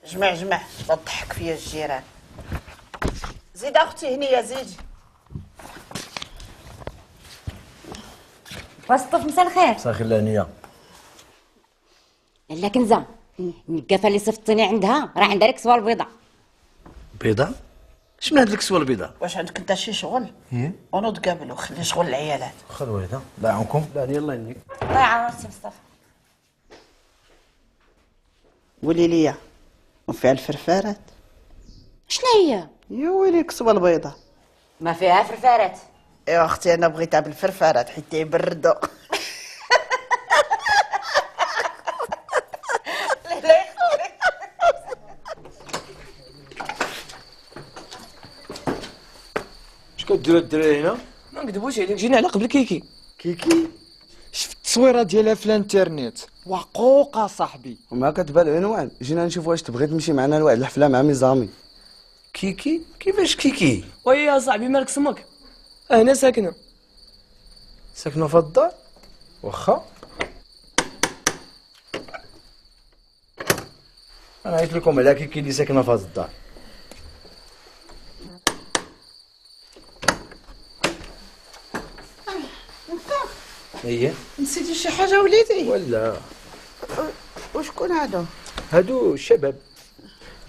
جمع لا تضحك فيا الجيران. زيد اختي هنيه زيدي. واسطف مساء الخير. مساء الخير هنيه. لا كنزه النقافه اللي صفتني عندها راه عندها لك صوال بيضاء. بيضاء؟ اش من هاد الكسوه البيضاء؟ واش عندك انت شي شغل؟ ونوض قابلو خلي شغل العيالات. خذ الوالده الله يعاونكم. لا يلا اني الله يعاونك مصطفى. قولي لي وفيها الفرفارات؟ شنو هي؟ يا ويلي الكسوه البيضاء ما فيها فرفارات. ايوا اختي انا بغيتها بالفرفارات حيت تيبردوا. اش كديروا الدراري هنا؟ ما نكذبوش عليك جينا على قبل كيكي. كيكي شفت التصويره ديالها في الانترنت وقوقه صاحبي. وما كتبان العنوان جينا نشوف واش تبغي تمشي معنا لواحد الحفله مع ميزامي. كيكي كيفاش كيكي؟ وي يا صاحبي مالك سمك هنا ساكنه. ساكنه في الدار؟ واخا انا عيط لكم على كيكي اللي ساكنه في هاد الدار. ايه نسيتي شي حاجه وليدي؟ ولا وشكون هادو؟ هادو الشباب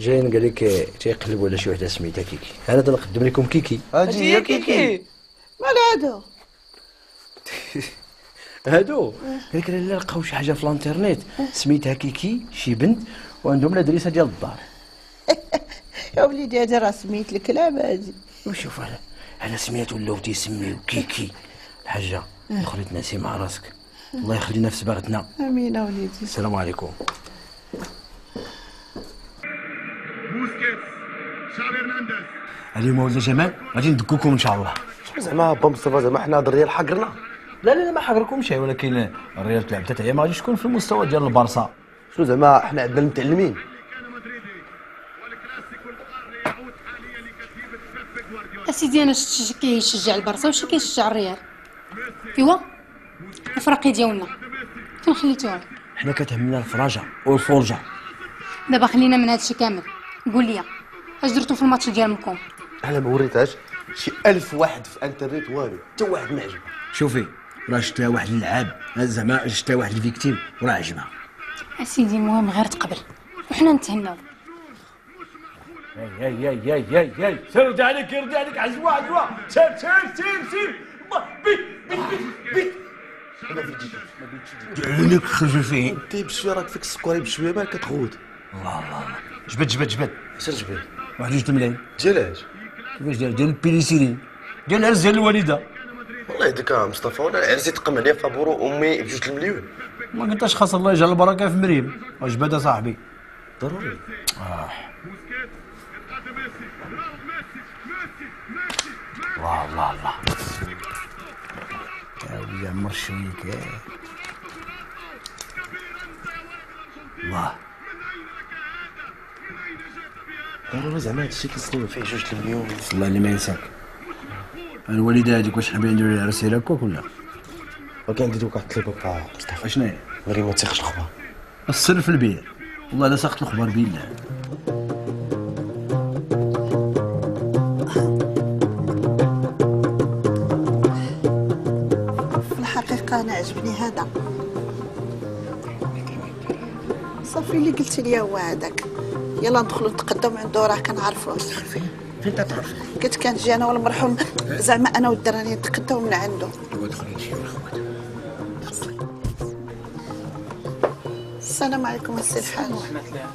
جايين قال لك تيقلبوا على شي وحده سميتها كيكي. انا نقدم لكم كيكي. هادي هي كيكي. مال هادو؟ هادو قال لك لا لقاو شي حاجه في الانترنت سميتها كيكي شي بنت وعندهم الادريسه ديال الدار. يا وليدي هادي راه سميت الكلام هادي. وشوف على سميات ولاو تيسميو كيكي. الحاجه دخلت ناسي مع راسك الله يخلينا في صباغتنا. امين وليدي. السلام عليكم. اليوم ولد جمال غادي ندكوكم ان شاء الله. زعما با مصطفى زعما حنا هاد الريال حقرنا؟ لا ما حقركمش ولكن الريال تلعب حتى هي ما غاديش تكون في المستوى ديال البارسا. شنو زعما حنا عندنا المتعلمين؟ اسيدي انا شفت كيشجع البارسا وشي كيشجع الريال. ايوا الفرقي ديالنا فين خليتوها؟ حنا كتهمنا الفراجه والفرجه. دابا خلينا من هادشي كامل. قول لي اش درتو في الماتش ديالكم؟ انا ما وريتهاش شي 1000 واحد في الانترنت والو حتى واحد ما عجبه. شوفي راه شتا واحد اللعاب زعما شتا واحد الفيكتيم وراه عجبها. اسيدي المهم غير تقبل وحنا نتهناو. ياي سير عليك عزوة سير عينك خفيفين. انت بشويه راك فيك السكري بشويه ما كتغوت. الله جبد سير جبد واحد جوج تملاين. ديالاش؟ كيفاش ديال البيليسيرين ديال العرس ديال الوالده. والله يهديك مصطفى وانا العرس يتقم عليا فابورو امي بجوج المليون. ما قلتش خاص الله يجعل البركه في مريم. واش بدا صاحبي؟ ضروري. الله يا عمر شويك. الله ضروري زعما هادشي كيصلي فيه جوج المليون. الله اللي ما ينساك. الوالده هذيك واش حابين نديروا لها عرس هكاك ولا؟ وكان نديرو واحد الطلبه مصطفى. اشنو هي؟ مريم ما تيخش الخبر. السر في البيع. والله لا ساقط الخبر بالله. في الحقيقه انا عجبني هذا صافي اللي قلتي لي هو هذاك. يلا ندخلوا نتقداو من عنده راه كنعرفوه. فين تعرفي؟ قلت كنجي انا والمرحوم زعما انا والدراري نتقداو من عنده. السلام عليكم السي الحاج.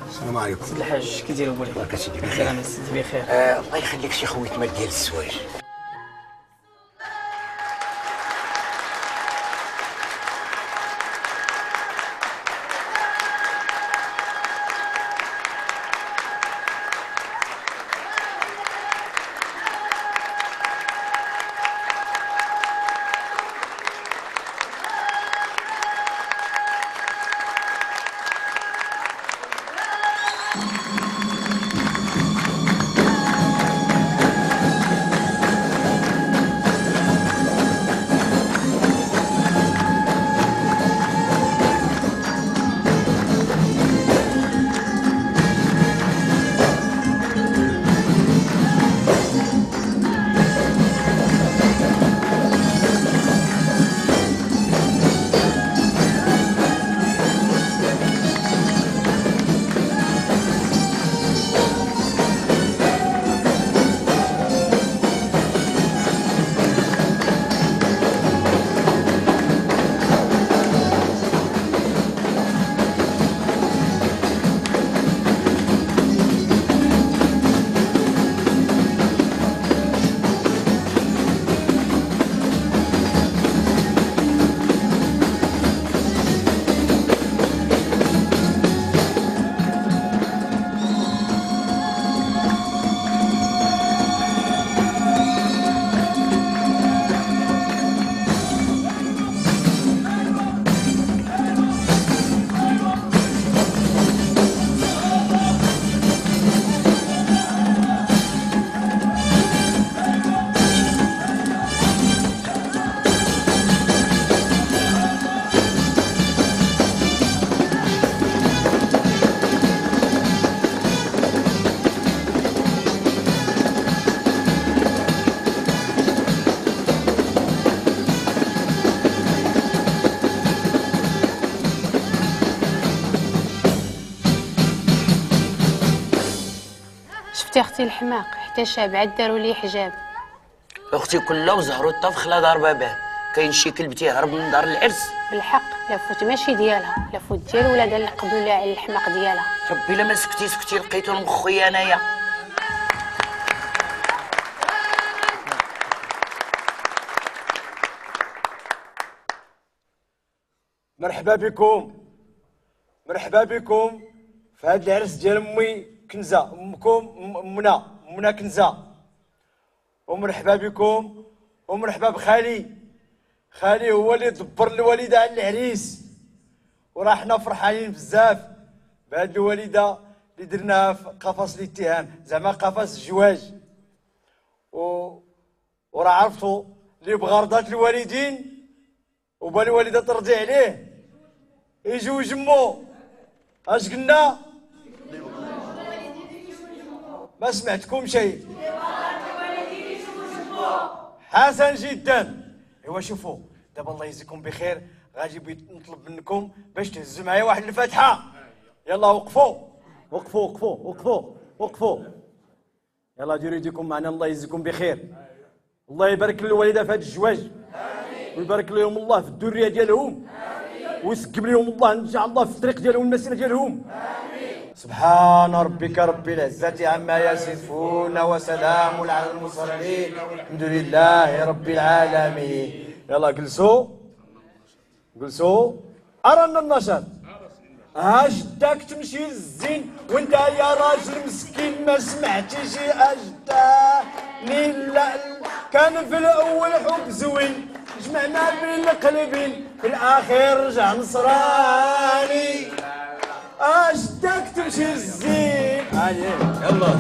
السلام عليكم. سيدي الحاج كي داير بولي؟ بارك سيدي بخير. سلام سيدي بخير. الله يخليك شي خويك ما ديال الزواج. شفتي اختي الحماق حتى شابعات داروا لي حجاب. اختي كلها وزهروا الطفخ لا دار باباه، كاين شي كلب تيهرب من دار العرس. بالحق لافوت ماشي ديالها، لافوت ديال ولادها اللي قبلوا لها على الحماق ديالها. ربي لا ما سكتي لقيتو المخويا انايا. مرحبا بكم، مرحبا بكم في هذا العرس ديال امي كنزه، امكم منى كنزه. ومرحبا بكم ومرحبا بخالي، خالي هو اللي دبر الوالده على العريس، وراه حنا فرحانين بزاف بهاد الوالده اللي درناها في قفص الاتهام، زعما قفص الجواج. وراه عرفتوا اللي بغى رضات الوالدين وبا الوالده ترضي عليه يجوا يجمو. اش قلنا؟ ما سمعتكم شيء. حسن جدا. ايوا شوفوا دابا الله يجزيكم بخير، غادي نطلب منكم باش تهزوا معايا واحد الفاتحه. يلا وقفوا وقفوا وقفوا وقفوا وقفوا، يلا ديروا يديكم معنا. الله يجزيكم بخير، الله يبارك للوالده في هذا الزواج، ويبارك لهم الله في الذريه ديالهم، ويسكب لهم الله ان شاء الله في الطريق ديالهم المسيره ديالهم. سبحان ربك رب العزة عما يصفون وسلام على المرسلين الحمد لله رب العالمين. يلا جلسوا جلسوا. أرانا النشاط. أجداك تمشي للزين وانت يا راجل مسكين ما سمعتيش أجداني. لا كان في الأول حب زوين جمعنا بين القلبين في الأخير رجع نصراني. أجداك تمشي للزين. يلا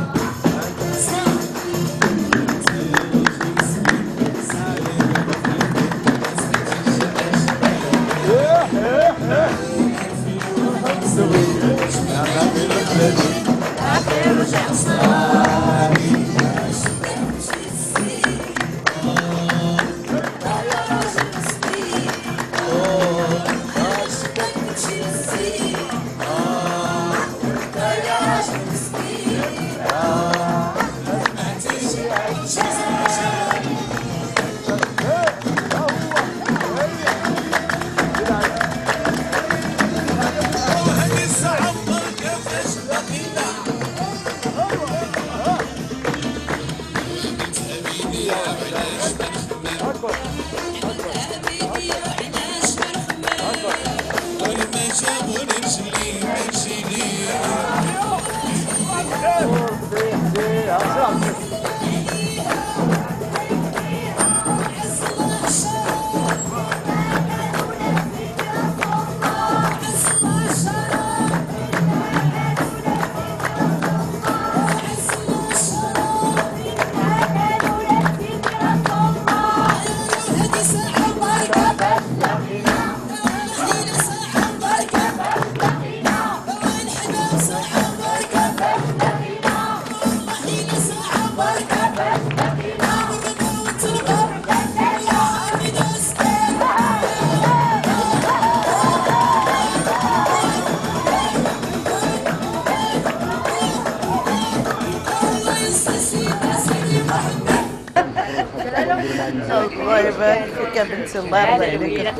الله يبارك فيك يا بنتي، الله يرضى عليك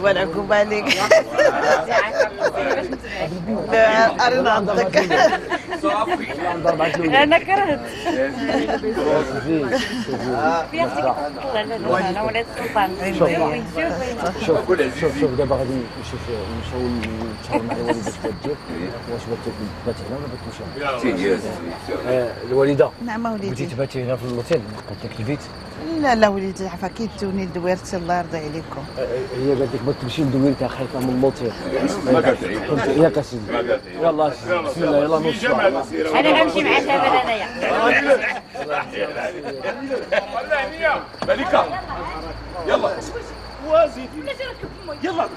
والعقوبة عليك. لا أرينا عضك. أنا كرهت. في أختك تطلع أنا ولاد السلطان. شوف دابا غادي نمشيو نتشاور مع الوالده في الدير، واش بات هنا ولا بات تمشي؟ الوالده نعم وليدي. بغيتي تباتي هنا في الاوتيل قلت لك البيت؟ لا وليدي عفا كيدوني لدويرتي الله يرضي عليكم. هي قالت لك ما تمشي لدويرتها خايفه من اللوطير. ما قالت لي ياك اسيدي. يلا بسم الله يلا نوصل. أنا غنمشي مع شباب أنايا. ملكة يلا وازيدي يلا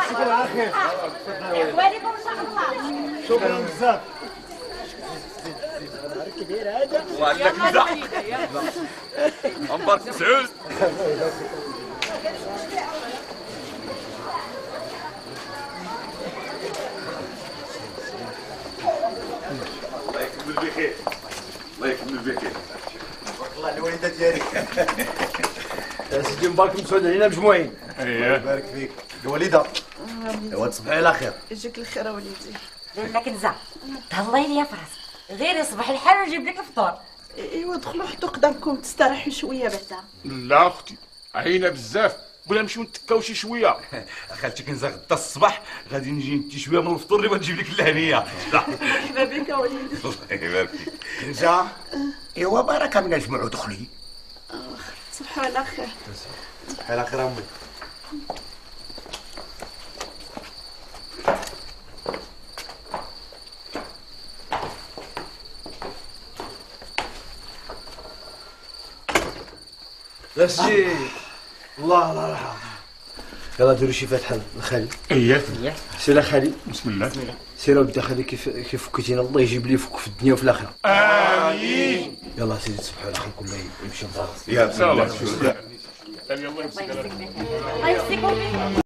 شكرا على خير. وعليكم ان شاء الله. شكرا بزاف. وعندك مزاح انبارك مسعود. الله يكمل بخير. الله يكمل بخير. بارك الله الوالده ديالي. يا سيدي مبارك مسعود علينا مجموعين. الله يبارك فيك الوالده. ايوا تصبحي على خير. يجيك الخير وليدي. لالا كنزه تهلاي ليا في راسك، غير يصبح الحال ونجيب لك الفطور. ايوا دخلوا حطوا قدامكم تستراحوا شويه بعدا. لا اختي عينا بزاف، بغينا نمشيو نتكاو شي شويه. خالتي كنزه غدا الصباح غادي نجي نتي شويه من الفطور اللي بغيت نجيب لك اللهنيه. مرحبا بك وليدي. الله يبارك فيك. كنزه ايوا بركه من الجمع ودخلي. تصبحوا على خير. تصبحي على خير امي. يا سيدي الله الله يرحمه. يلا ديروا شي فاتحه لخالي. اييه سير لخالي. بسم الله. سير ودي خالي كيف فكيتينا الله يجيب لي فك في الدنيا وفي الاخره. امين. يلا سيدي تصبحوا على خير كله يمشي مزال. يا بسم الله. الله يمسيك على خير. الله يمسيكم بخير.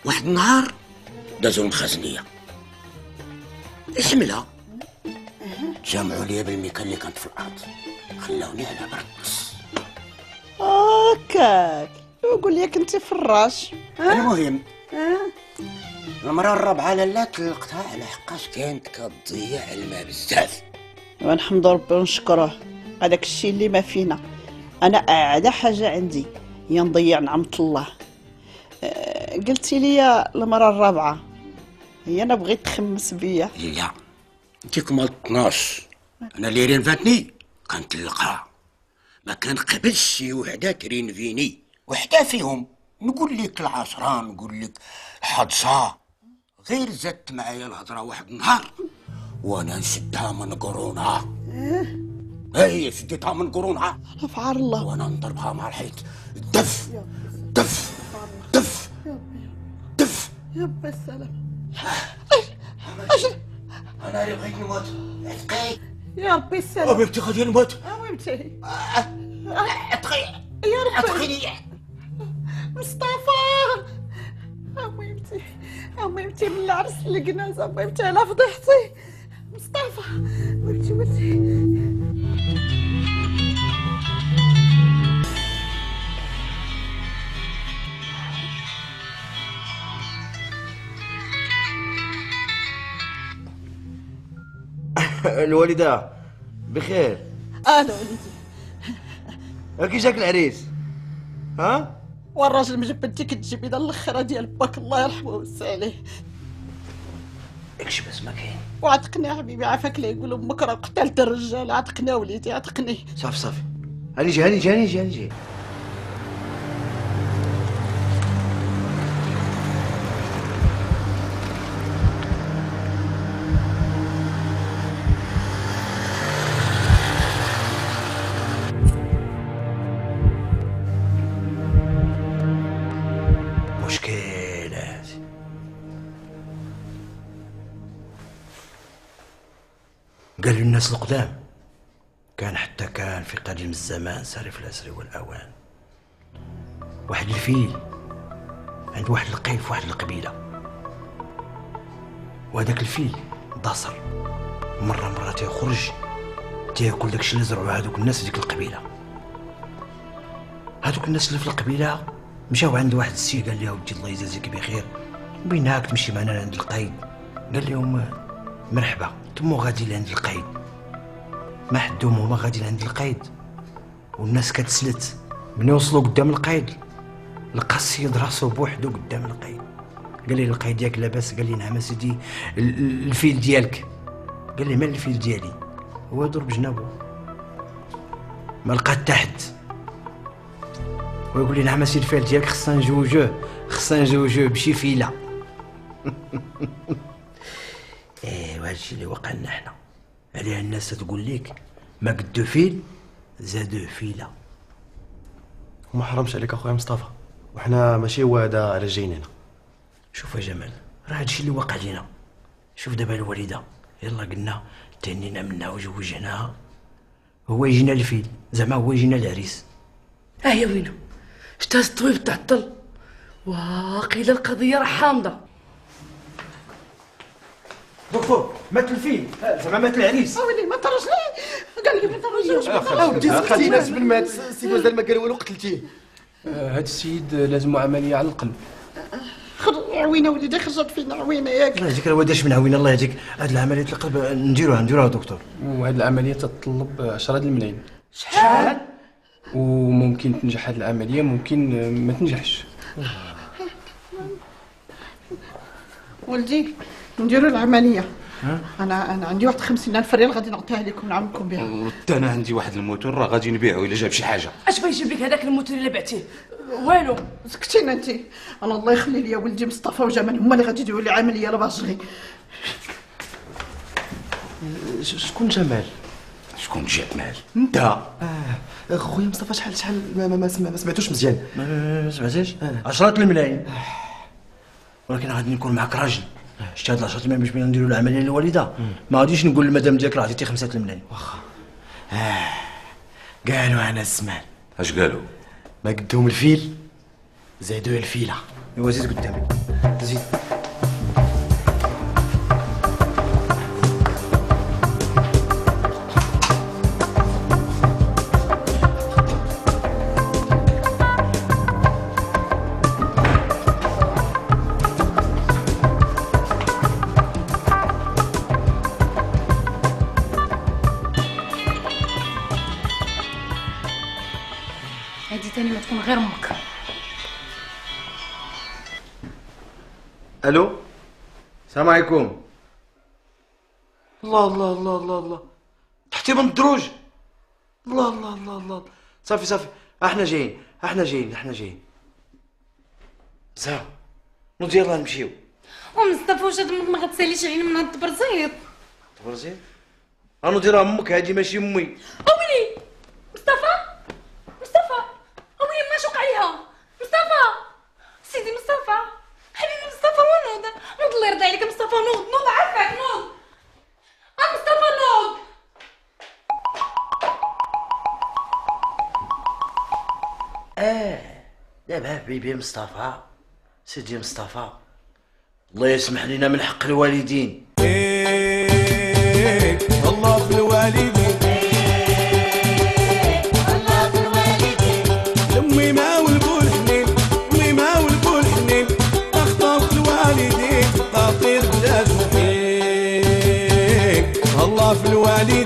واحد النهار دازو المخازنيه الحمله جمعوا لي بالميكان اللي كانت في الارض خلاوني على برقص. هكاك وقول لي كنتي فراش. المهم المرة الرابعة لالا طلقتها على حقاش كانت كتضيع الماء بزاف. ونحمد ربي ونشكروه هذاك الشيء اللي ما فينا. انا اعلى حاجه عندي هي نضيع نعمه الله. قلتي لي المره الرابعه هي انا بغيت تخمس بيا. لا انت كمال 12 انا اللي رين فاتني كنطلقها ما كنقبلش شي وحده ترين فيني وحده فيهم. نقول لك العشرة نقول لك 11 غير زدت معايا الهضره واحد النهار وانا نشدها من قرونها. هي شديتها من قرونها افعار الله وانا نضربها مع الحيط. دف دف دف دف يا ربي السلام. انا اللي بغيت نموت عتقي يا ربي السلام. حبيبتي غادي نموت. حبيبتي عتقي يا ربي عتقيني مصطفى. حبيبتي من العرس للجنازه حبيبتي على فضيحتي. مصطفى حبيبتي الوالده بخير. اهلا وليدي. كي جاك العريس؟ ها؟ والراجل مجبدتي كتجيبي لنا الاخره ديال باك الله يرحمه ويوسع عليه. داكشي بس ما كاين. وعتقني يا حبيبي عافاك لا يقول امك راه قتلت الرجال. عتقني وليدي عتقني. صافي هاني جي. مشكلات قالوا الناس القدام كان حتى كان في قديم الزمان ساري في العسر والأوان واحد الفيل عند واحد القيل في واحد القبيلة، وهذاك الفيل ضاصر مرة تيخرج تياكل داكشي اللي زرعوه هذوك الناس في ديك القبيلة. هذوك الناس اللي في القبيلة مشاو عند واحد السيد قال لها ودي الله يجازيك بخير وبيناك تمشي معنا لعند القايد. قال لهم مرحبا، تمو غادي لعند القايد. ما حدهم هما غادي لعند القايد والناس كتسلت. من يوصلوا قدام القايد لقى السيد راسو بوحدو قدام القايد. قال لي القايد ياك لاباس؟ قال لي نعم سيدي. الفيل ديالك؟ قال لي مال الفيل ديالي؟ هو ضرب جنابو ما لقى تحت. ويقول لي نعم سيدي الفيل ديالك خصنا نجوجوه بشي فيله. وهذا الشيء اللي وقع لنا حنا. عليها الناس تقول لك ما قدو فيل زادوه فيله. وما حرمش عليك اخويا مصطفى، وحنا ماشي هو هذا على جايين هنا. شوف يا جمال، راه هادشي اللي وقع لينا. شوف دابا الوالده يلا قلنا تهنينا منها وزوجناها، هو يجينا الفيل زعما هو يجينا العريس. يا وينو شتا هاد الطبيب تعطل، واقيلا القضيه راه حامضه. دكتور مات الفيل زعما مات العريس. ويلي ما طرش ليه؟ قال لي ما طرش. ودي سكتي ناس قبل ما السي مازال ما قال والو قتلتيه. هاد السيد لازمو عمليه على القلب. عوينه وليدي خرجت فينا عوينه ياك. الله يهديك راه داش من عوينه. الله يهديك هاد العمليه القلب نديروها دكتور. وهاد العمليه تتطلب 10 الملايين. شحال؟ وممكن تنجح هاد العمليه ممكن ما تنجحش. ولدي نديروا العمليه. انا عندي واحد 50,000 ريال غادي نعطيها لكم نعاونكم بها. وحتى انا عندي واحد الموتور راه غادي نبيعو الا جاب شي حاجه. اش بغا يجيب لك هذاك الموتور اللي بعتيه؟ والو. سكتينا انت. انا الله يخلي لي ولدي مصطفى وجمال هما اللي غادي يديروا لي عمليه لا باجري. شكون جمال؟ شكون جمال؟ انت. خويا مصطفى شحال ما سمعتوش مزيان. ما سمعتيش؟ 10 الملايين. ولكن غادي نكون معك راجل. شتي هاد 10 الملايين باش بغينا نديروا العمليه للوالده ما غاديش نقول للمدام ديالك راه عطيتي 5 الملايين. واخا. قالوا انا الزمان. اش قالوا؟ ما قدهم الفيل زادوه الفيله. ايوا زيد قدامي زيد. هادي تاني ما تكون غير امك. الو السلام عليكم. الله تحتي من الدروج. الله صافي احنا جايين. زعما نوض يلا نمشيو. ومصطفى واش هاد امك ما غتساليش علينا من هاد التبرزيط؟ تبرزيط؟ غنوض راه امك هادي ماشي امي. ويلي مصطفى امي ما شوق عليها. مصطفى سيدي مصطفى حبيبي مصطفى نوض الله يرضي عليك مصطفى نوض عافاك نوض. مصطفى نوض. دابا حبيبي مصطفى سيدي مصطفى الله يسمح لنا من حق الوالدين. الله في الوالدين. الله في الوالدين.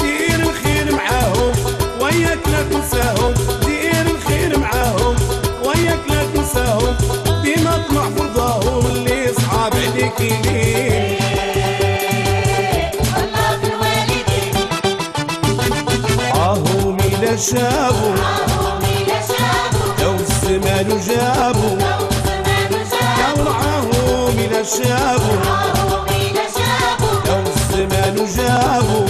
دير الخير معاهم وياك لا تنساهم. دير الخير معاهم وياك لا تنساهم. ديما اطمع في رضاهم اللي صحاب عليك يمين. الله في الوالدين. عاهم إلا شافوا لو الزمان جابوا. شابوا لو الزمان جابوا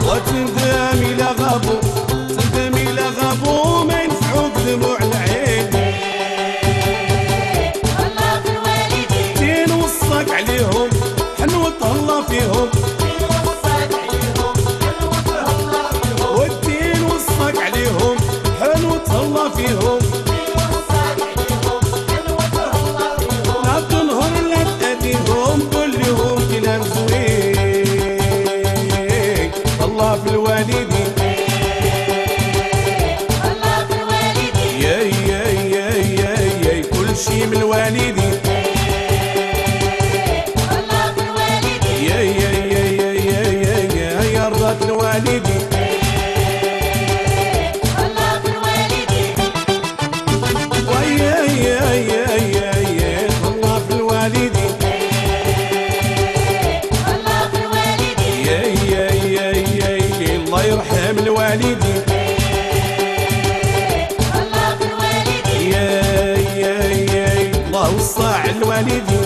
وتندمي لغابوا ما ينفعوك دموع العين. الله في الوالدين. دين رحيم الوالدين يا يا يا يا يا يا يا يا رضات الوالدين ويا يا يا يا يا الله في الوالدين يا يا يا يا يا الله يرحم الوالدين يا يا يا الله وصى على الوالدين